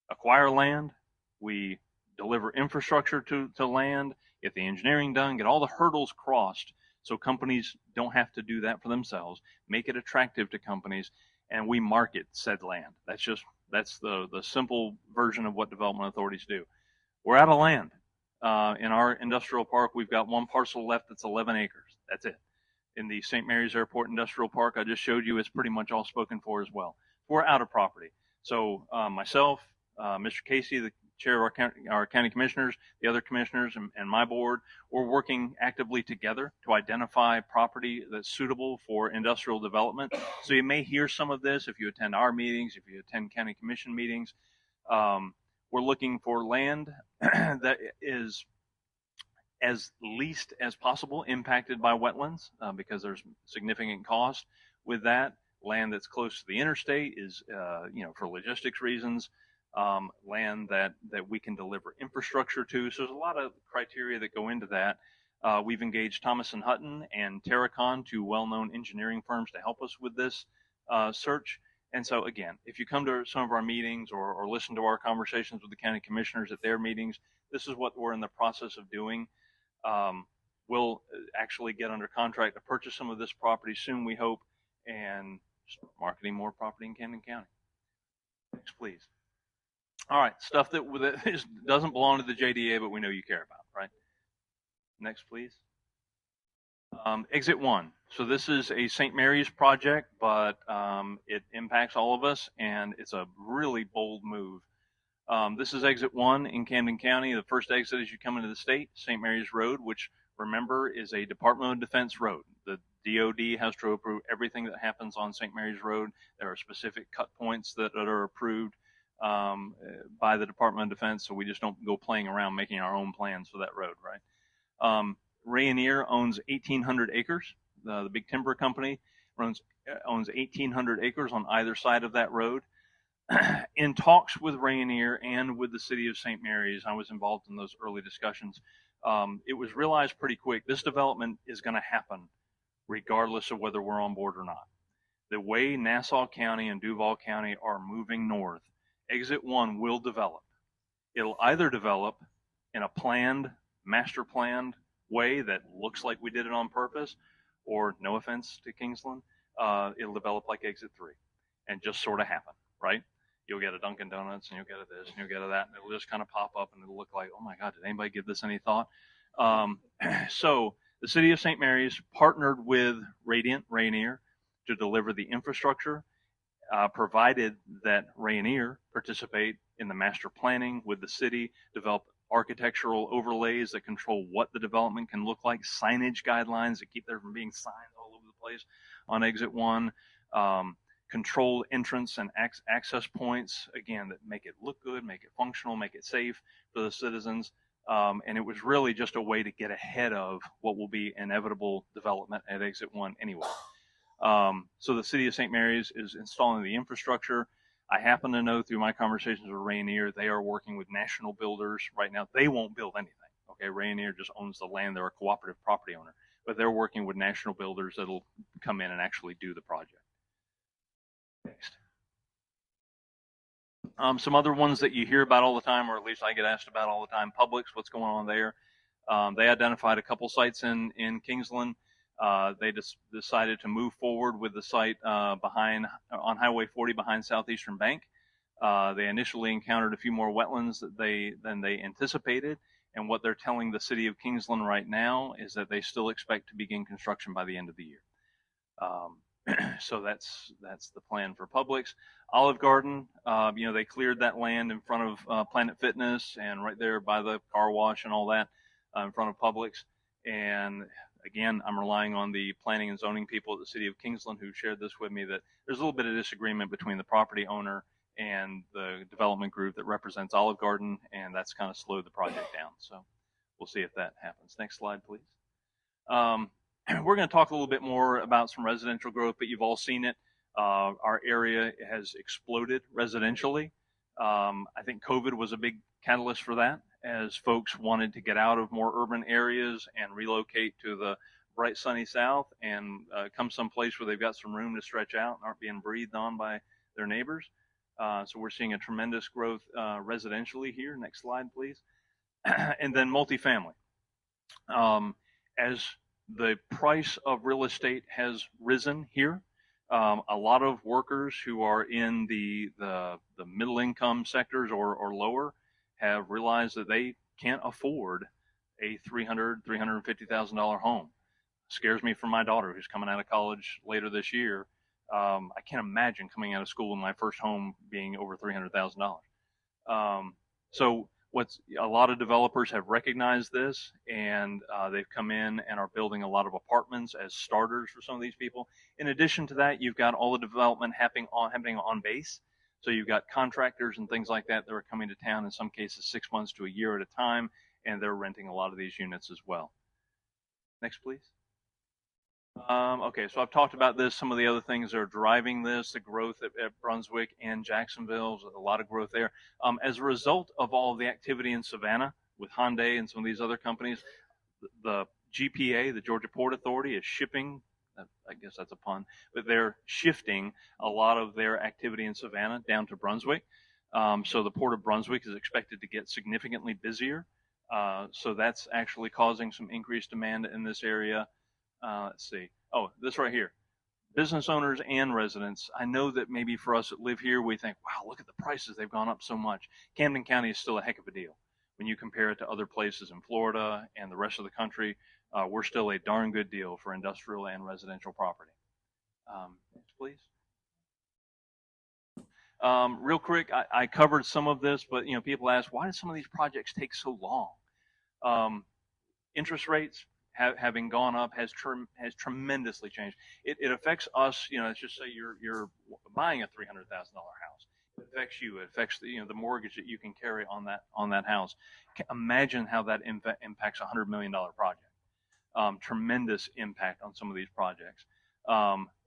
acquire land, we deliver infrastructure to land, get the engineering done, get all the hurdles crossed so companies don't have to do that for themselves, make it attractive to companies, and we market said land. That's the simple version of what development authorities do. We're out of land. In our industrial park, we've got one parcel left that's 11 acres. That's it. In the St. Mary's Airport Industrial Park I just showed you, it's pretty much all spoken for as well. We're out of property. So myself, Mr. Casey, the chair of our county commissioners, the other commissioners, and my board, we're working actively together to identify property that's suitable for industrial development. So you may hear some of this if you attend our meetings, if you attend county commission meetings. We're looking for land that is as least as possible impacted by wetlands because there's significant cost with that. Land that's close to the interstate is, for logistics reasons, land that we can deliver infrastructure to. So there's a lot of criteria that go into that. We've engaged Thomas & Hutton and Terracon, two well-known engineering firms, to help us with this search. And so, again, if you come to some of our meetings or listen to our conversations with the county commissioners at their meetings, this is what we're in the process of doing. We'll actually get under contract to purchase some of this property soon, we hope, and start marketing more property in Camden County. Next, please. All right, stuff that doesn't belong to the JDA, but we know you care about, right? Next, please. Exit 1. So this is a St. Mary's project, but it impacts all of us, and it's a really bold move. This is Exit 1 in Camden County. The first exit as you come into the state, St. Mary's Road, which, remember, is a Department of Defense road. The DOD has to approve everything that happens on St. Mary's Road. There are specific cut points that are approved by the Department of Defense, so we just don't go playing around making our own plans for that road, right? Rayonier owns 1,800 acres. The big timber company owns 1,800 acres on either side of that road. In talks with Rayonier and with the city of St. Mary's, I was involved in those early discussions. It was realized pretty quick this development is going to happen regardless of whether we're on board or not. The way Nassau County and Duval County are moving north, Exit 1 will develop. It'll either develop in a planned, master planned way that looks like we did it on purpose, or, no offense to Kingsland, it'll develop like Exit 3 and just sort of happen, right? You'll get a Dunkin' Donuts, and you'll get a this, and you'll get a that, and it'll just kind of pop up, and it'll look like, oh my God, did anybody give this any thought? So the city of St. Mary's partnered with Rayonier to deliver the infrastructure, provided that Rayonier participate in the master planning with the city, develop architectural overlays that control what the development can look like, signage guidelines that keep there from being signs all over the place on Exit 1, controlled entrance and access points, again, that make it look good, make it functional, make it safe for the citizens. And it was really just a way to get ahead of what will be inevitable development at Exit 1 anyway. So the city of St. Mary's is installing the infrastructure. I happen to know through my conversations with Rayonier, they are working with national builders right now. They won't build anything. Okay, Rayonier just owns the land. They're a cooperative property owner, but they're working with national builders that'll come in and actually do the project. Next. Some other ones that you hear about all the time, or at least I get asked about all the time, Publix, what's going on there? They identified a couple sites in Kingsland. They decided to move forward with the site on Highway 40 behind Southeastern Bank. They initially encountered a few more wetlands than they anticipated, and what they're telling the city of Kingsland right now is that they still expect to begin construction by the end of the year. So that's the plan for Publix. Olive Garden, they cleared that land in front of Planet Fitness and right there by the car wash and all that in front of Publix. And again, I'm relying on the planning and zoning people at the city of Kingsland who shared this with me, that there's a little bit of disagreement between the property owner and the development group that represents Olive Garden, and that's kind of slowed the project down. So we'll see if that happens. Next slide, please. We're going to talk a little bit more about some residential growth, but you've all seen it. Our area has exploded residentially. I think COVID was a big catalyst for that, as folks wanted to get out of more urban areas and relocate to the bright sunny south and come someplace where they've got some room to stretch out and aren't being breathed on by their neighbors. So we're seeing a tremendous growth residentially here. Next slide, please. And then multifamily. As the price of real estate has risen here, a lot of workers who are in the middle income sectors or lower have realized that they can't afford a $350,000 home. Scares me for my daughter who's coming out of college later this year. I can't imagine coming out of school and my first home being over $300,000. So a lot of developers have recognized this, and they've come in and are building a lot of apartments as starters for some of these people. In addition to that, you've got all the development happening on base. So you've got contractors and things like that that are coming to town, in some cases 6 months to a year at a time, and they're renting a lot of these units as well. Next, please. Okay, so I've talked about this. Some of the other things that are driving this, the growth at Brunswick and Jacksonville, a lot of growth there. As a result of all of the activity in Savannah with Hyundai and some of these other companies, the GPA, the Georgia Port Authority, is shipping, I guess that's a pun, but they're shifting a lot of their activity in Savannah down to Brunswick. So the Port of Brunswick is expected to get significantly busier. So that's actually causing some increased demand in this area. Let's see. Oh, this right here. Business owners and residents. I know that maybe for us that live here, we think, wow, look at the prices. They've gone up so much. Camden County is still a heck of a deal. When you compare it to other places in Florida and the rest of the country, we're still a darn good deal for industrial and residential property. Next, please. Real quick, I covered some of this, but people ask, why do some of these projects take so long? Interest rates having gone up has tremendously changed. It affects us. Let's just say you're buying a $300,000 house. It affects you. It affects the mortgage that you can carry on that house. Imagine how that impacts a $100 million project. Tremendous impact on some of these projects.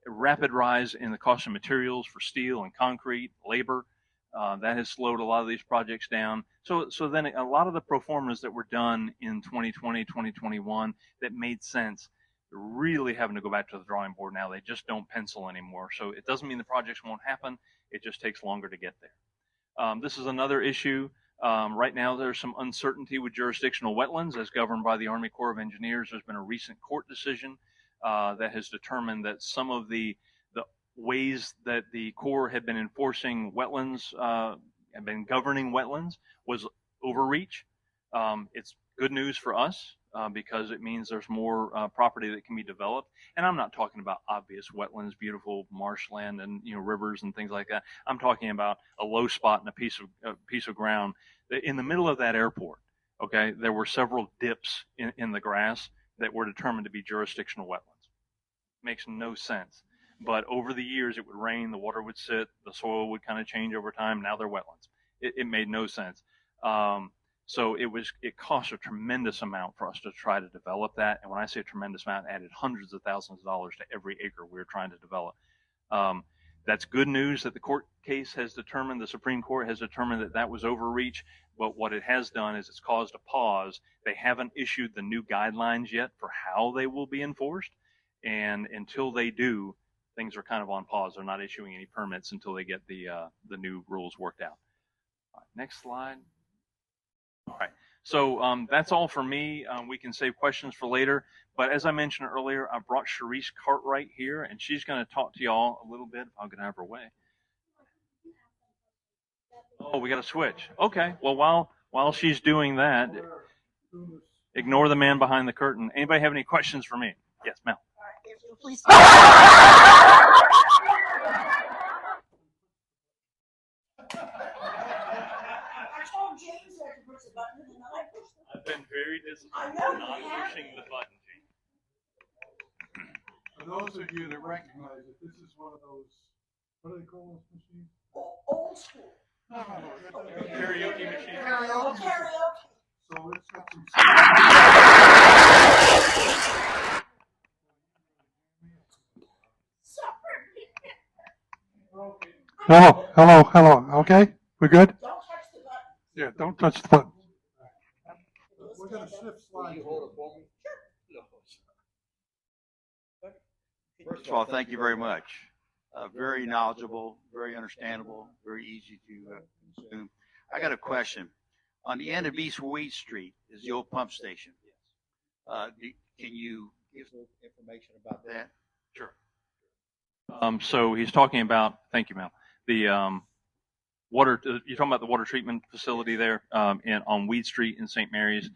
Rapid rise in the cost of materials for steel and concrete, labor. That has slowed a lot of these projects down. So then a lot of the pro formas that were done in 2020, 2021 that made sense, really having to go back to the drawing board now. They just don't pencil anymore. So it doesn't mean the projects won't happen. It just takes longer to get there. This is another issue. Right now, there's some uncertainty with jurisdictional wetlands as governed by the Army Corps of Engineers. There's been a recent court decision that has determined that some of the ways that the Corps had been enforcing wetlands, and been governing wetlands, was overreach. It's good news for us because it means there's more property that can be developed. And I'm not talking about obvious wetlands, beautiful marshland and rivers and things like that. I'm talking about a low spot in a piece of ground in the middle of that airport. Okay, there were several dips in the grass that were determined to be jurisdictional wetlands. Makes no sense. But over the years, it would rain, the water would sit, the soil would kind of change over time. Now they're wetlands. It made no sense. So it cost a tremendous amount for us to try to develop that. And when I say a tremendous amount, it added hundreds of thousands of dollars to every acre we were trying to develop. That's good news that the court case has determined, the Supreme Court has determined that that was overreach. But what it has done is it's caused a pause. They haven't issued the new guidelines yet for how they will be enforced. And until they do, things are kind of on pause. They're not issuing any permits until they get the new rules worked out. All right, next slide. All right, so that's all for me. We can save questions for later. But as I mentioned earlier, I brought Sharice Cartwright here, and she's going to talk to y'all a little bit. If I'll get out of her way. Oh, we got to switch. Okay. Well, while she's doing that, ignore the man behind the curtain. Anybody have any questions for me? Yes, Mel. Please. I've been very disciplined not pushing the button, Gene. those of you that recognize it, this is one of those, what do they call those machines? Old school. Karaoke machine. Karaoke. So it's got some. Hello. Okay, we're good? Don't touch the button. Yeah, don't touch the button. We're gonna shift slides. First of all, thank you very much. Very knowledgeable, very understandable, very easy to consume. I got a question. On the end of East Weed Street is the old pump station. Can you give some information about that? Sure. So he's talking about, thank you, Mel, the water, you're talking about the water treatment facility there on Weed Street in St. Mary's.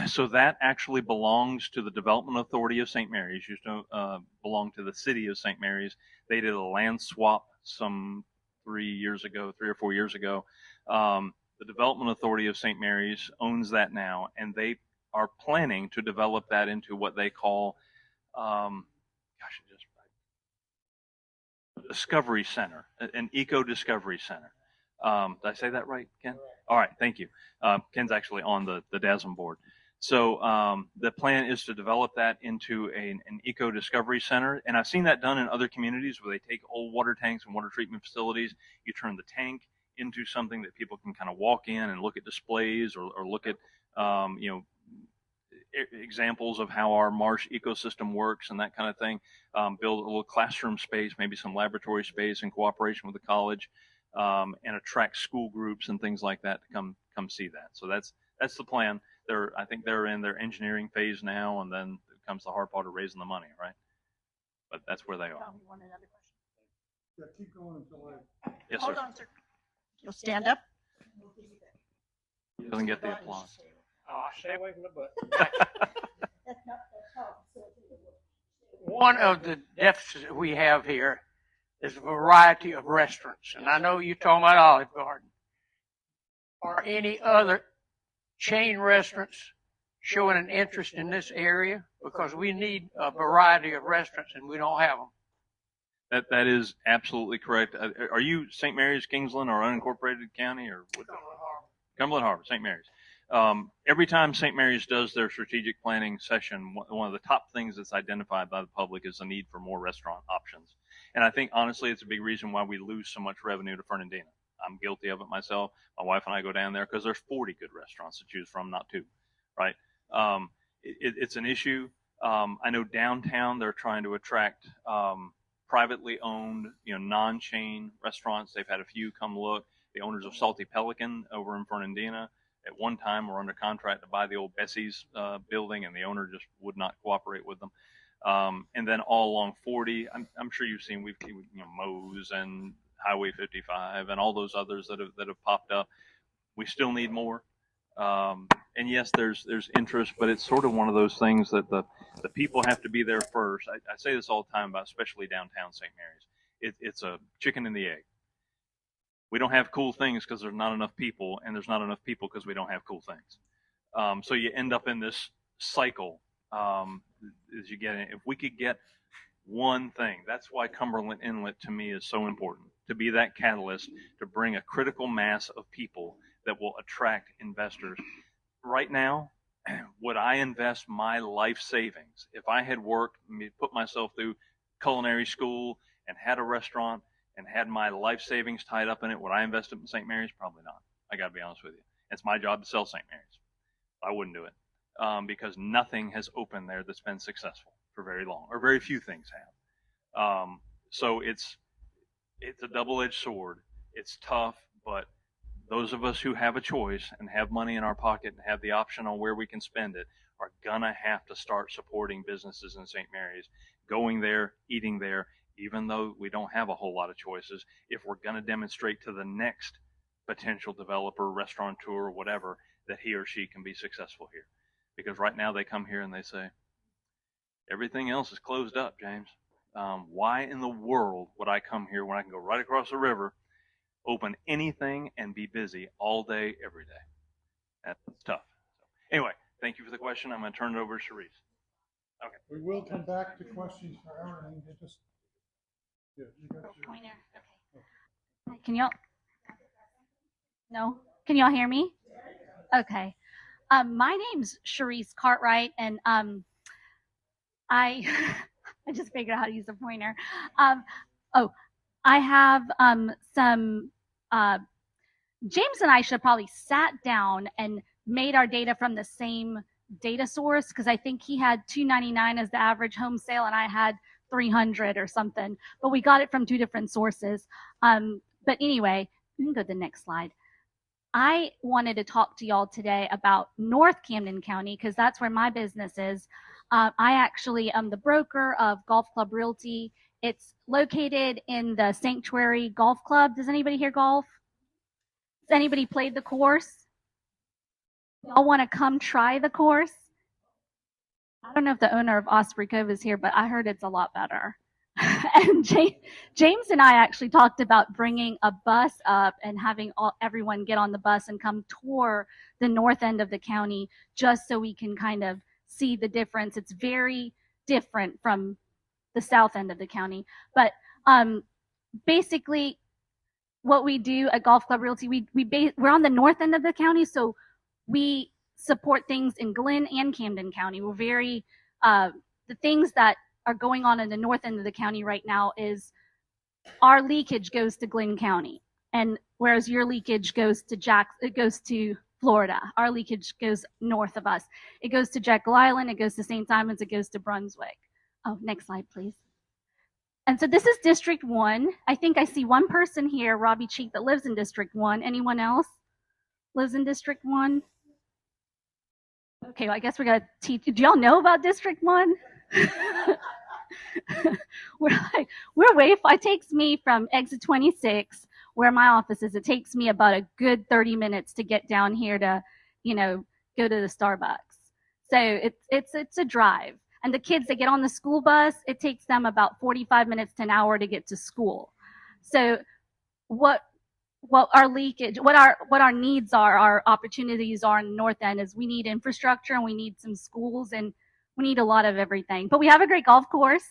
So that actually belongs to the Development Authority of St. Mary's. Used to belong to the city of St. Mary's. They did a land swap some 3 or 4 years ago. The Development Authority of St. Mary's owns that now, and they are planning to develop that into what they call, Discovery Center, an eco-discovery center. Did I say that right, Ken? All right, thank you. Ken's actually on the DASM board. So the plan is to develop that into an eco-discovery center. And I've seen that done in other communities where they take old water tanks and water treatment facilities. You turn the tank into something that people can kind of walk in and look at displays or look at, examples of how our marsh ecosystem works and that kind of thing. Build a little classroom space, maybe some laboratory space in cooperation with the college, and attract school groups and things like that to come see that. So that's the plan. I think they're in their engineering phase now, and then comes the hard part of raising the money, right? But that's where they are. You want another question? Yeah, keep going until I. Yes, Hold sir. on, sir. You'll stand up. He doesn't get the applause. Oh, stay away from the butt. That's not how. One of the deficits that we have here is a variety of restaurants. And I know you're talking about Olive Garden. Are any other chain restaurants showing an interest in this area? Because we need a variety of restaurants and we don't have them. That is absolutely correct. Are you St. Mary's, Kingsland, or unincorporated county, or what? Cumberland Harbor, St. Mary's. Every time St. Mary's does their strategic planning session, one of the top things that's identified by the public is the need for more restaurant options. And I think, honestly, it's a big reason why we lose so much revenue to Fernandina. I'm guilty of it myself. My wife and I go down there because there's 40 good restaurants to choose from, not 2, right? It's an issue. I know downtown they're trying to attract privately owned, non-chain restaurants. They've had a few come look. The owners of Salty Pelican over in Fernandina at one time were under contract to buy the old Bessie's building, and the owner just would not cooperate with them. And then all along 40, I'm sure you've seen, we've Moe's and Highway 55 and all those others that have popped up. We still need more. And yes, there's interest, but it's sort of one of those things that the people have to be there first. I say this all the time about, especially downtown St. Mary's. It's a chicken and the egg. We don't have cool things because there's not enough people, and there's not enough people because we don't have cool things. So you end up in this cycle as you get in. If we could get one thing, that's why Cumberland Inlet to me is so important, to be that catalyst to bring a critical mass of people that will attract investors. Right now, would I invest my life savings if I had worked, put myself through culinary school and had a restaurant and had my life savings tied up in it? Would I invest it in St. Mary's? Probably not. I got to be honest with you. It's my job to sell St. Mary's. I wouldn't do it because nothing has opened there that's been successful for very long, or very few things have. So it's a double-edged sword. It's tough, but those of us who have a choice and have money in our pocket and have the option on where we can spend it are gonna have to start supporting businesses in St. Mary's, going there, eating there, even though we don't have a whole lot of choices, if we're going to demonstrate to the next potential developer, restaurateur, or whatever, that he or she can be successful here. Because right now they come here and they say, everything else is closed up, James. Why in the world would I come here when I can go right across the river, open anything, and be busy all day, every day? That's tough. So, anyway, thank you for the question. I'm going to turn it over to Sharice. We will come back to questions for Aaron. You just, yeah, you got your. Pointer. Okay. Can y'all? No. Can y'all hear me? Okay. My name's Sharice Cartwright, and I I just figured out how to use the pointer. Oh, I have some. James and I should have probably sat down and made our data from the same data source, because I think he had 299 as the average home sale and I had 300 or something, but we got it from two different sources. But anyway, you can go to the next slide. I wanted to talk to y'all today about North Camden County, because that's where my business is. I actually am the broker of Golf Club Realty. It's located in the Sanctuary Golf Club. Does anybody here golf? Has anybody played the course? Y'all want to come try the course? I don't know if the owner of Osprey Cove is here, but I heard it's a lot better. And James and I actually talked about bringing a bus up and having everyone get on the bus and come tour the north end of the county, just so we can kind of see the difference. It's very different from the south end of the county. But basically, what we do at Golf Club Realty, we're on the north end of the county, so we support things in Glenn and Camden County. We're very, the things that are going on in the north end of the county right now is our leakage goes to Glenn County, and whereas your leakage goes to Florida. Our leakage goes north of us. It goes to Jekyll Island, it goes to St. Simons, it goes to Brunswick. Oh, next slide, please. And so this is District 1. I think I see one person here, Robbie Cheek, that lives in District 1. Anyone else lives in District 1? Okay, well, I guess we got to teach. Do y'all know about District 1? we're way far. It takes me from exit 26, where my office is, it takes me about a good 30 minutes to get down here to, go to the Starbucks. So it's a drive. And the kids that get on the school bus, it takes them about 45 minutes to an hour to get to school. So what our leakage, what our needs are, our opportunities are in the north end is we need infrastructure and we need some schools and we need a lot of everything. But we have a great golf course.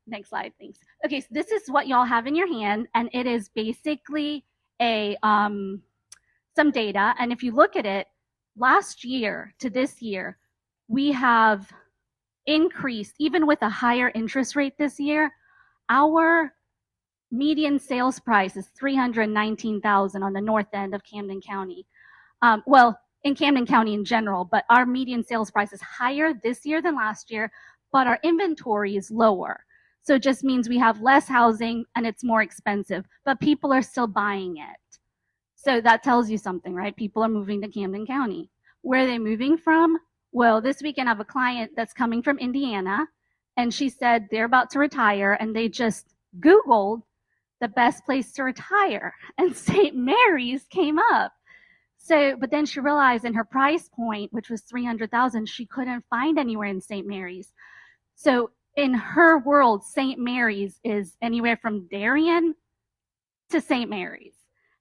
Next slide, thanks. Okay, so this is what y'all have in your hand, and it is basically some data. And if you look at it, last year to this year, we have increased, even with a higher interest rate this year, our median sales price is $319,000 on the north end of Camden County. Well, in Camden County in general, but our median sales price is higher this year than last year, but our inventory is lower. So it just means we have less housing and it's more expensive, but people are still buying it. So that tells you something, right? People are moving to Camden County. Where are they moving from? Well, this weekend I have a client that's coming from Indiana, and she said they're about to retire, and they just Googled the best place to retire, and St. Mary's came up. So, but then she realized in her price point, which was $300,000, she couldn't find anywhere in St. Mary's. So in her world, St. Mary's is anywhere from Darien to St. Mary's.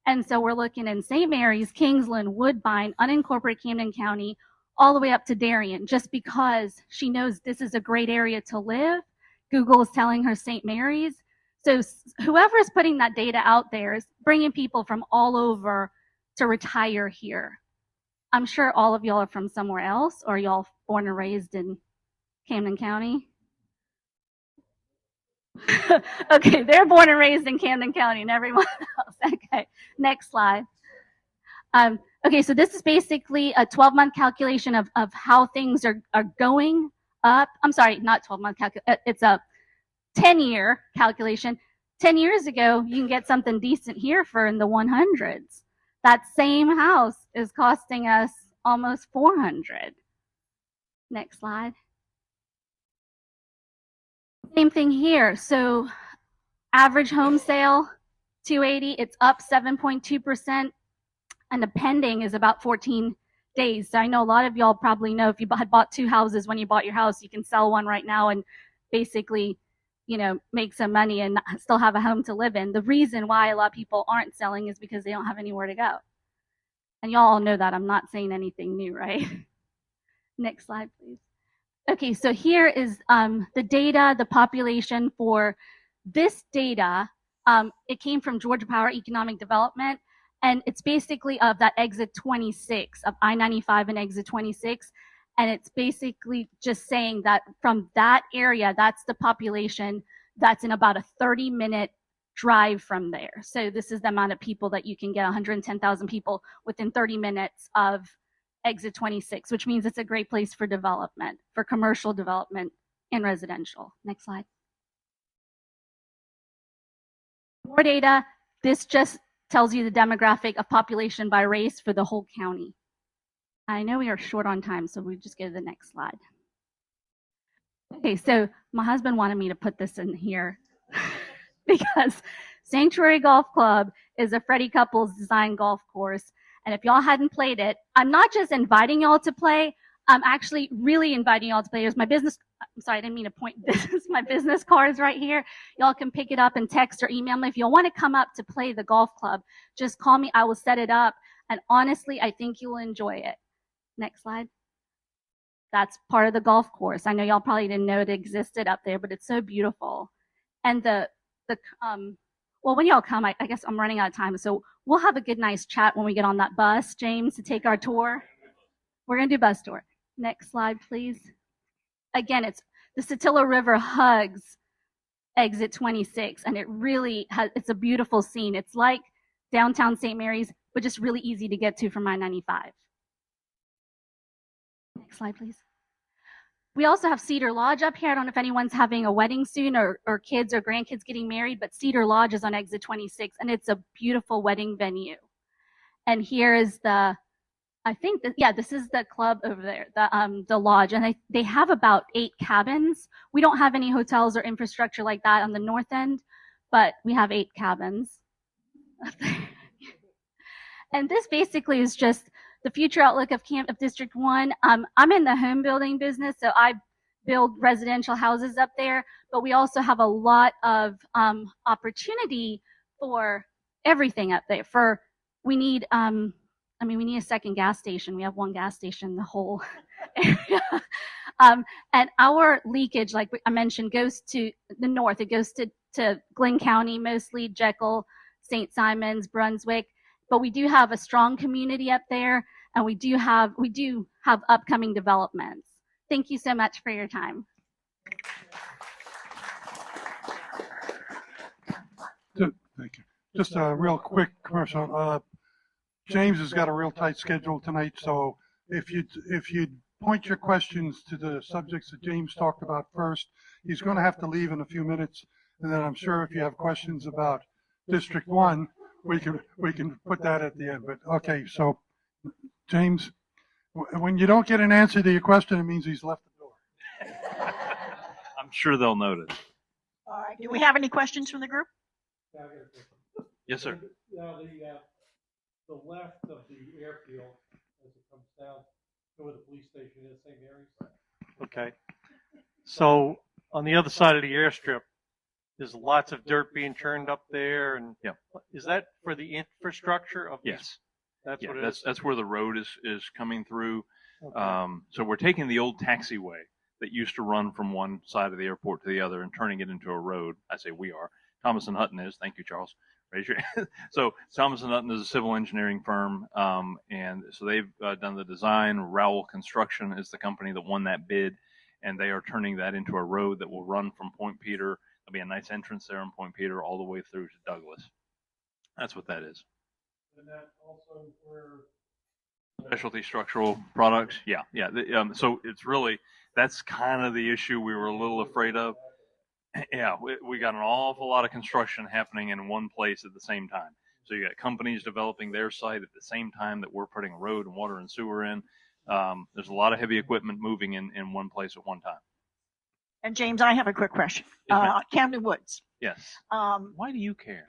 And so we're looking in St. Mary's, Kingsland, Woodbine, unincorporated Camden County, all the way up to Darien, just because she knows this is a great area to live. Google is telling her St. Mary's. So whoever is putting that data out there is bringing people from all over to retire here. I'm sure all of y'all are from somewhere else, or y'all born and raised in Camden County. Okay, they're born and raised in Camden County and everyone else. Okay, next slide. Okay, so this is basically a 12-month calculation of how things are going up. I'm sorry, not 12-month calculation. It's a 10-year calculation. 10 years ago, you can get something decent here for in the 100s. That same house is costing us almost 400. Next slide. Same thing here. So average home sale, 280. It's up 7.2%. And the pending is about 14 days. So I know a lot of y'all probably know if you had bought two houses when you bought your house, you can sell one right now and basically, make some money and still have a home to live in. The reason why a lot of people aren't selling is because they don't have anywhere to go. And y'all all know that. I'm not saying anything new, right? Next slide, please. Okay, so here is the data, the population for this data. It came from Georgia Power Economic Development, and it's basically of that exit 26 of I-95 and exit 26. And it's basically just saying that from that area, that's the population that's in about a 30-minute drive from there. So this is the amount of people that you can get, 110,000 people within 30 minutes of exit 26, which means it's a great place for development, for commercial development and residential. Next slide. More data. This just tells you the demographic of population by race for the whole county. I know we are short on time, so we just go to the next slide. Okay, so my husband wanted me to put this in here because Sanctuary Golf Club is a Freddie Couples design golf course. And if y'all hadn't played it, I'm not just inviting y'all to play, I'm actually really inviting y'all to play. There's my business, I'm sorry, I didn't mean to point this, my business cards right here. Y'all can pick it up and text or email me. If y'all want to come up to play the golf club, just call me, I will set it up. And honestly, I think you will enjoy it. Next slide. That's part of the golf course. I know y'all probably didn't know it existed up there, but it's so beautiful. And well, when y'all come, I guess I'm running out of time, so we'll have a good, nice chat when we get on that bus, James, to take our tour. We're going to do bus tour. Next slide, please. Again, it's the Satilla River hugs exit 26, and it really has, it's a beautiful scene. It's like downtown St. Mary's, but just really easy to get to from I-95. Next slide, please. We also have Cedar Lodge up here. I don't know if anyone's having a wedding soon or kids or grandkids getting married, but Cedar Lodge is on exit 26, and it's a beautiful wedding venue. And here is the, I think, this is the club over there, the lodge, and they have about 8 cabins. We don't have any hotels or infrastructure like that on the north end, but we have 8 cabins up there. And this basically is just the future outlook of District 1. I'm in the home building business, so I build residential houses up there, but we also have a lot of opportunity for everything up there. We need a second gas station. We have one gas station in the whole area. And our leakage, like I mentioned, goes to the north. It goes to Glenn County, mostly Jekyll, St. Simons, Brunswick. But we do have a strong community up there, and we do have upcoming developments. Thank you so much for your time. Thank you. Just a real quick commercial. James has got a real tight schedule tonight, so if you'd point your questions to the subjects that James talked about first, he's going to have to leave in a few minutes, and then I'm sure if you have questions about District 1, we can put that at the end. But okay, so James, when you don't get an answer to your question, it means he's left the door. I'm sure they'll notice. All right. Do we have any questions from the group? Yes, sir. The left of the airfield, as it comes down to where the police station is, St. Mary's. Okay. So on the other side of the airstrip, there's lots of dirt being churned up there, and Yeah. Is that for the infrastructure of? Yes. That's Yeah, what it is. that's where the road is coming through. Okay. So we're taking the old taxiway that used to run from one side of the airport to the other and turning it into a road. I say we are. Thomas and Hutton is. Thank you, Charles. Raise your So Thomas and Hutton is a civil engineering firm, and so they've done the design. Rowell Construction is the company that won that bid, and they are turning that into a road that will run from Point Peter. There'll be a nice entrance there in Point Peter all the way through to Douglas. That's what that is. And that also where Specialty structural products. Yeah. So it's really, that's kind of the issue we were a little afraid of. Yeah, we got an awful lot of construction happening in one place at the same time. So you got companies developing their site at the same time that we're putting a road and water and sewer in. There's a lot of heavy equipment moving in one place at one time. And James, I have a quick question. Yes, ma'am. Camden Woods. Yes. Um, Why do you care?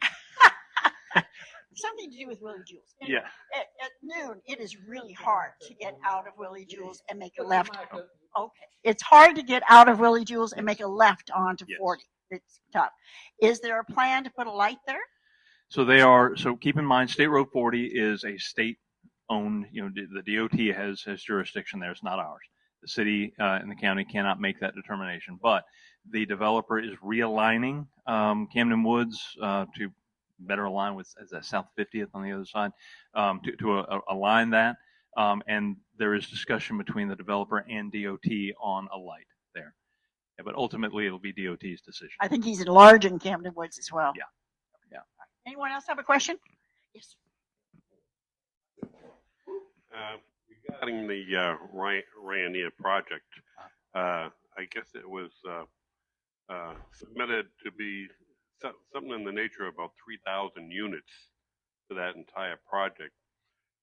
something to do with Willie Jules. Yeah. At noon, it is really hard to get out of Willie Jules and make a left. Okay. It's hard to get out of Willie Jules and make a left onto Yes. 40. It's tough. Is there a plan to put a light there? So keep in mind, State Road 40 is a state-owned, the DOT has jurisdiction there. It's not ours. The city and the county cannot make that determination, but the developer is realigning Camden Woods to better align with as that South 50th on the other side, to align that. And there is discussion between the developer and DOT on a light there. Yeah, but ultimately, it'll be DOT's decision. I think he's enlarging Camden Woods as well. Yeah. Yeah. Anyone else have a question? Yes. Regarding the Ryanair project, I guess it was submitted to be something in the nature of about 3,000 units for that entire project.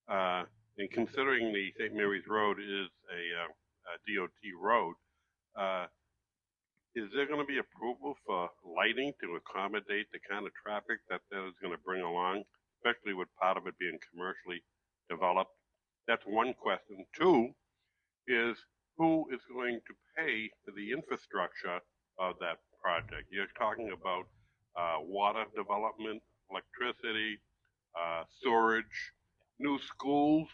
And considering the St. Mary's Road is a DOT road, is there going to be approval for lighting to accommodate the kind of traffic that is going to bring along, especially with part of it being commercially developed? That's one question. Two is, who is going to pay for the infrastructure of that project? You're talking about water development, electricity, storage, new schools.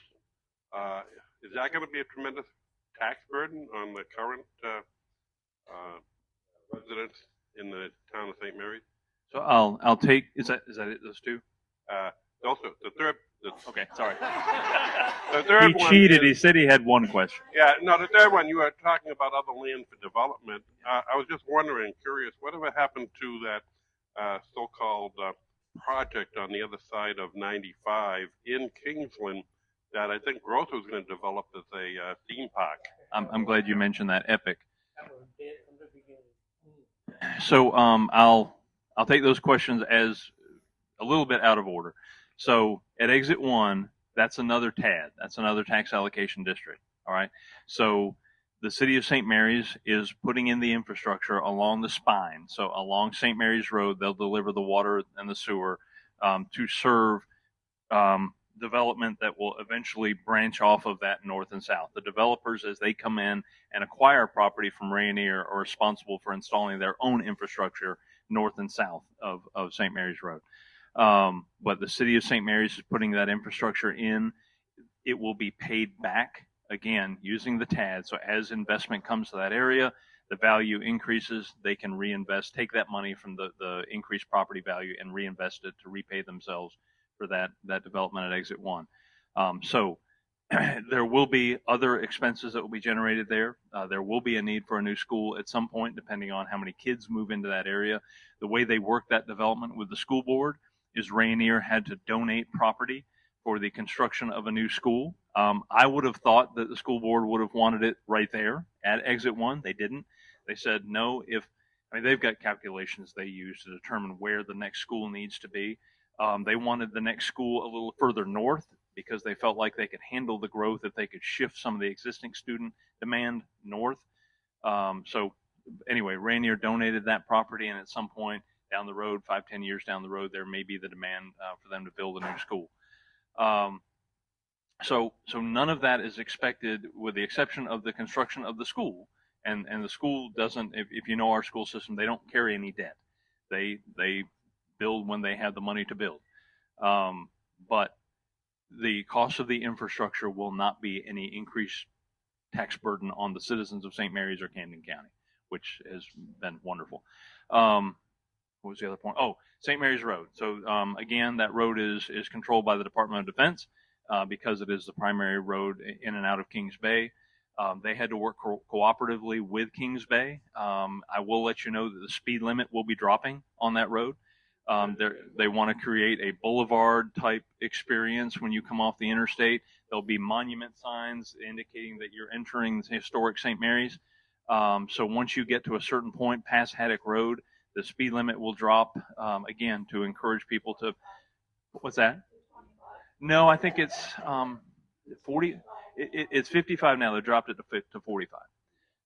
Is that going to be a tremendous tax burden on the current residents in the town of St. Mary's? So I'll take. Is that it? Those two? Also, the third. Okay, sorry. The third He one cheated. is, He said he had one question. yeah, no, the third one, you were talking about other land for development. I was just wondering, curious, whatever happened to that so-called project on the other side of 95 in Coughlin that I think Growth was going to develop as a theme park? I'm glad you mentioned that. Epic. So I'll take those questions as a little bit out of order. So at exit 1, that's another TAD. That's another tax allocation district. All right. So the city of St. Mary's is putting in the infrastructure along the spine. So along St. Mary's Road, they'll deliver the water and the sewer to serve development that will eventually branch off of that north and south. The developers, as they come in and acquire property from Ryanair, are responsible for installing their own infrastructure north and south of St. Mary's Road. But the city of St. Mary's is putting that infrastructure in. It will be paid back, again, using the TAD. So as investment comes to that area, the value increases, they can reinvest, take that money from the increased property value and reinvest it to repay themselves for that development at exit 1. So there will be other expenses that will be generated there. There will be a need for a new school at some point, depending on how many kids move into that area. The way they work that development with the school board is Ryanair had to donate property for the construction of a new school. I would have thought that the school board would have wanted it right there at exit 1. They didn't. They said no. They've got calculations they use to determine where the next school needs to be. They wanted the next school a little further north because they felt like they could handle the growth if they could shift some of the existing student demand north. So anyway, Ryanair donated that property, and at some point down the road, 5-10 years down the road, there may be the demand for them to build a new school. So none of that is expected, with the exception of the construction of the school. And the school doesn't, if you know our school system, they don't carry any debt. They build when they have the money to build. But the cost of the infrastructure will not be any increased tax burden on the citizens of St. Mary's or Camden County, which has been wonderful. What was the other point? Oh, St. Mary's Road. So again, that road is controlled by the Department of Defense because it is the primary road in and out of Kings Bay. They had to work cooperatively with Kings Bay. I will let you know that the speed limit will be dropping on that road. They want to create a boulevard type experience when you come off the interstate. There'll be monument signs indicating that you're entering the historic St. Mary's. So once you get to a certain point past Haddock Road, the speed limit will drop again to encourage people to. What's that? No, I think it's 40. It's 55 now. They dropped it to 45,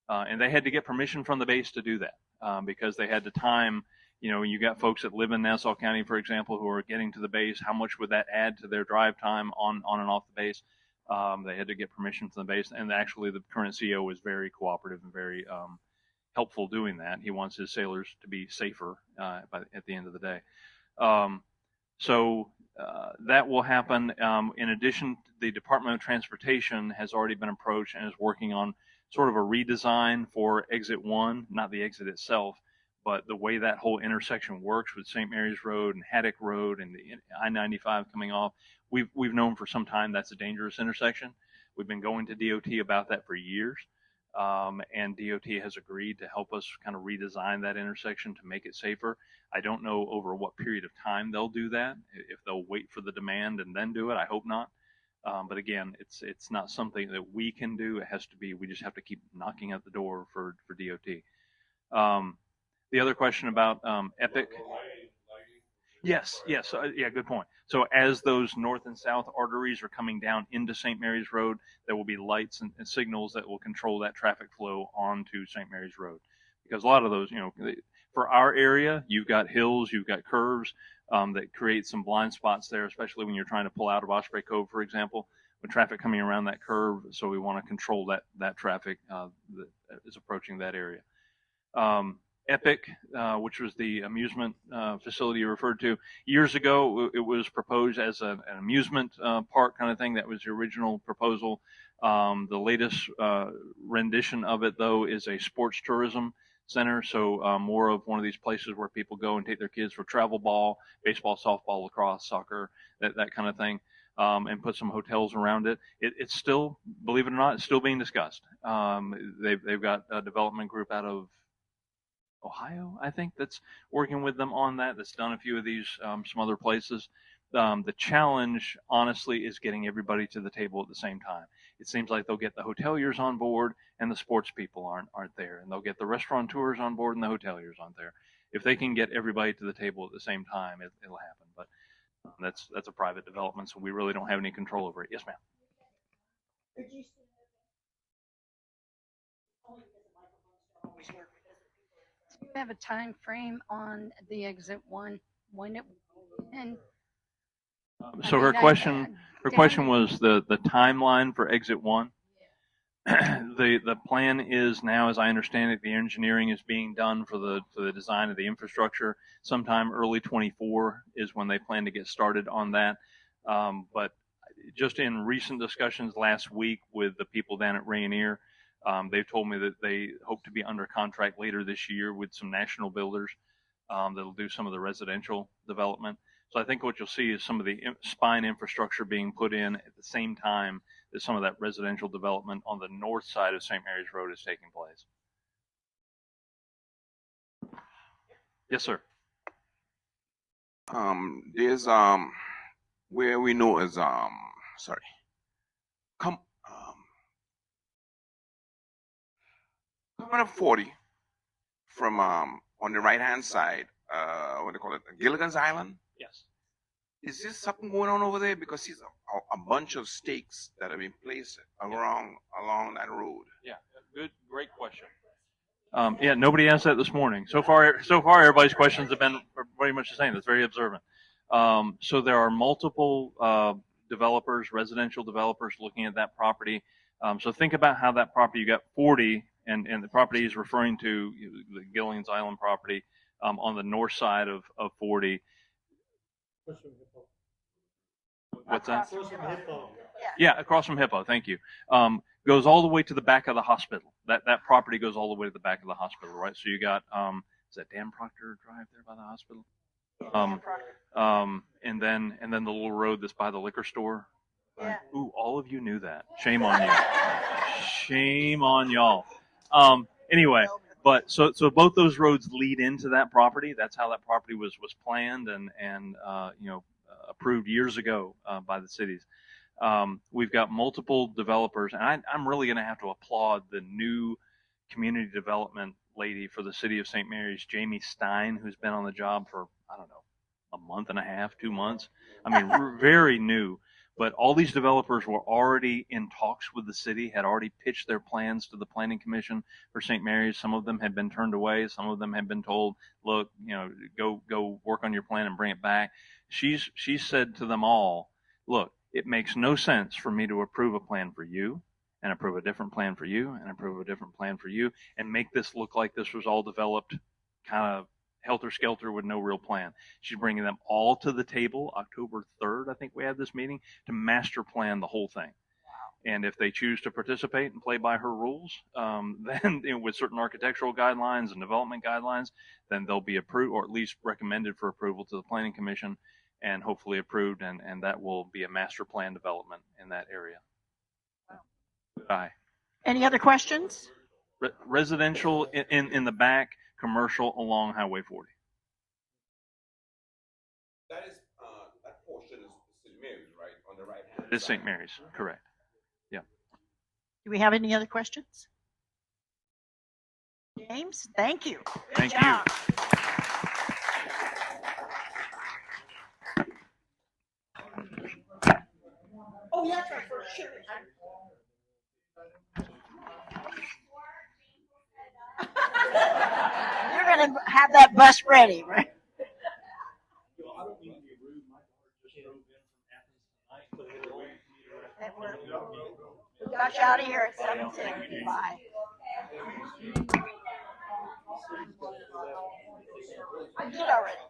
and they had to get permission from the base to do that because they had to time. You got folks that live in Nassau County, for example, who are getting to the base. How much would that add to their drive time on and off the base? They had to get permission from the base, and actually, the current CEO is very cooperative and very helpful doing that. He wants his sailors to be safer at the end of the day. So that will happen. In addition, the Department of Transportation has already been approached and is working on sort of a redesign for exit 1, not the exit itself, but the way that whole intersection works with St. Mary's Road and Haddock Road and the I-95 coming off. We've known for some time that's a dangerous intersection. We've been going to DOT about that for years. And DOT has agreed to help us kind of redesign that intersection to make it safer. I don't know over what period of time they'll do that, if they'll wait for the demand and then do it. I hope not. But again, it's not something that we can do. It has to be, we just have to keep knocking at the door for DOT. The other question about Epic. Yes, yeah, good point. So as those north and south arteries are coming down into St. Mary's Road, there will be lights and signals that will control that traffic flow onto St. Mary's Road. Because a lot of those, for our area, you've got hills, you've got curves that create some blind spots there, especially when you're trying to pull out of Osprey Cove, for example, with traffic coming around that curve. So we want to control that traffic that is approaching that area. Epic, which was the amusement facility you referred to. Years ago, it was proposed as an amusement park kind of thing. That was the original proposal. The latest rendition of it, though, is a sports tourism center. So more of one of these places where people go and take their kids for travel ball, baseball, softball, lacrosse, soccer, that kind of thing, and put some hotels around it. It's still, believe it or not, it's still being discussed. They've got a development group out of Ohio, I think, that's working with them on that. That's done a few of these, some other places. The challenge, honestly, is getting everybody to the table at the same time. It seems like they'll get the hoteliers on board and the sports people aren't there, and they'll get the restaurateurs on board and the hoteliers aren't there. If they can get everybody to the table at the same time, it'll happen. But that's a private development, so we really don't have any control over it. Yes, ma'am. Do you have a time frame on the exit 1 when it will end? So her question was the timeline for exit 1. The plan is now, as I understand it, the engineering is being done for the design of the infrastructure. Sometime early 24 is when they plan to get started on that. But just in recent discussions last week with the people down at Rainier, they've told me that they hope to be under contract later this year with some national builders that'll do some of the residential development. So I think what you'll see is some of the spine infrastructure being put in at the same time that some of that residential development on the north side of St. Mary's Road is taking place. Yes, sir. There's where we know is coming up 40 from on the right hand side, what do they call it, Gilligan's Island? Yes. Is there something going on over there? Because there's a bunch of stakes that have been placed along that road. Yeah, great question. Yeah, nobody asked that this morning. So far, everybody's questions have been pretty much the same. That's very observant. So there are multiple developers, residential developers, looking at that property. So think about how that property, you got 40, and the property is referring to the Gilligan's Island property on the north side of 40. What's that? Yeah, across from Hippo. Thank you. Goes all the way to the back of the hospital. That property goes all the way to the back of the hospital, right? So you got is that Dan Proctor Drive there by the hospital? And then the little road that's by the liquor store. Yeah. Ooh, all of you knew that. Shame on you. Shame on y'all. Anyway, but so both those roads lead into that property. That's how that property was planned and approved years ago by the cities. We've got multiple developers, and I'm really going to have to applaud the new community development lady for the city of St. Mary's, Jamie Stein, who's been on the job for, I don't know, a month and a half, 2 months. I mean, very new. But all these developers were already in talks with the city, had already pitched their plans to the Planning Commission for St. Mary's. Some of them had been turned away. Some of them had been told, look, go work on your plan and bring it back. She said to them all, look, it makes no sense for me to approve a plan for you and approve a different plan for you and approve a different plan for you and make this look like this was all developed kind of helter-skelter with no real plan. She's bringing them all to the table. October 3rd, I think we had this meeting, to master plan the whole thing. And if they choose to participate and play by her rules, then with certain architectural guidelines and development guidelines, then they'll be approved or at least recommended for approval to the Planning Commission and hopefully approved. And that will be a master plan development in that area. Aye. Any other questions? Residential in the back, commercial along Highway 40. That is, that portion is St. Mary's, right? On the right hand. It is St. Mary's, correct. Yeah. Do we have any other questions? James, thank you. Good Thank job. Oh, yeah, that's right. Shoot. You're going to have that bus ready, right? We got you out of here at 7:10. Bye. I did already.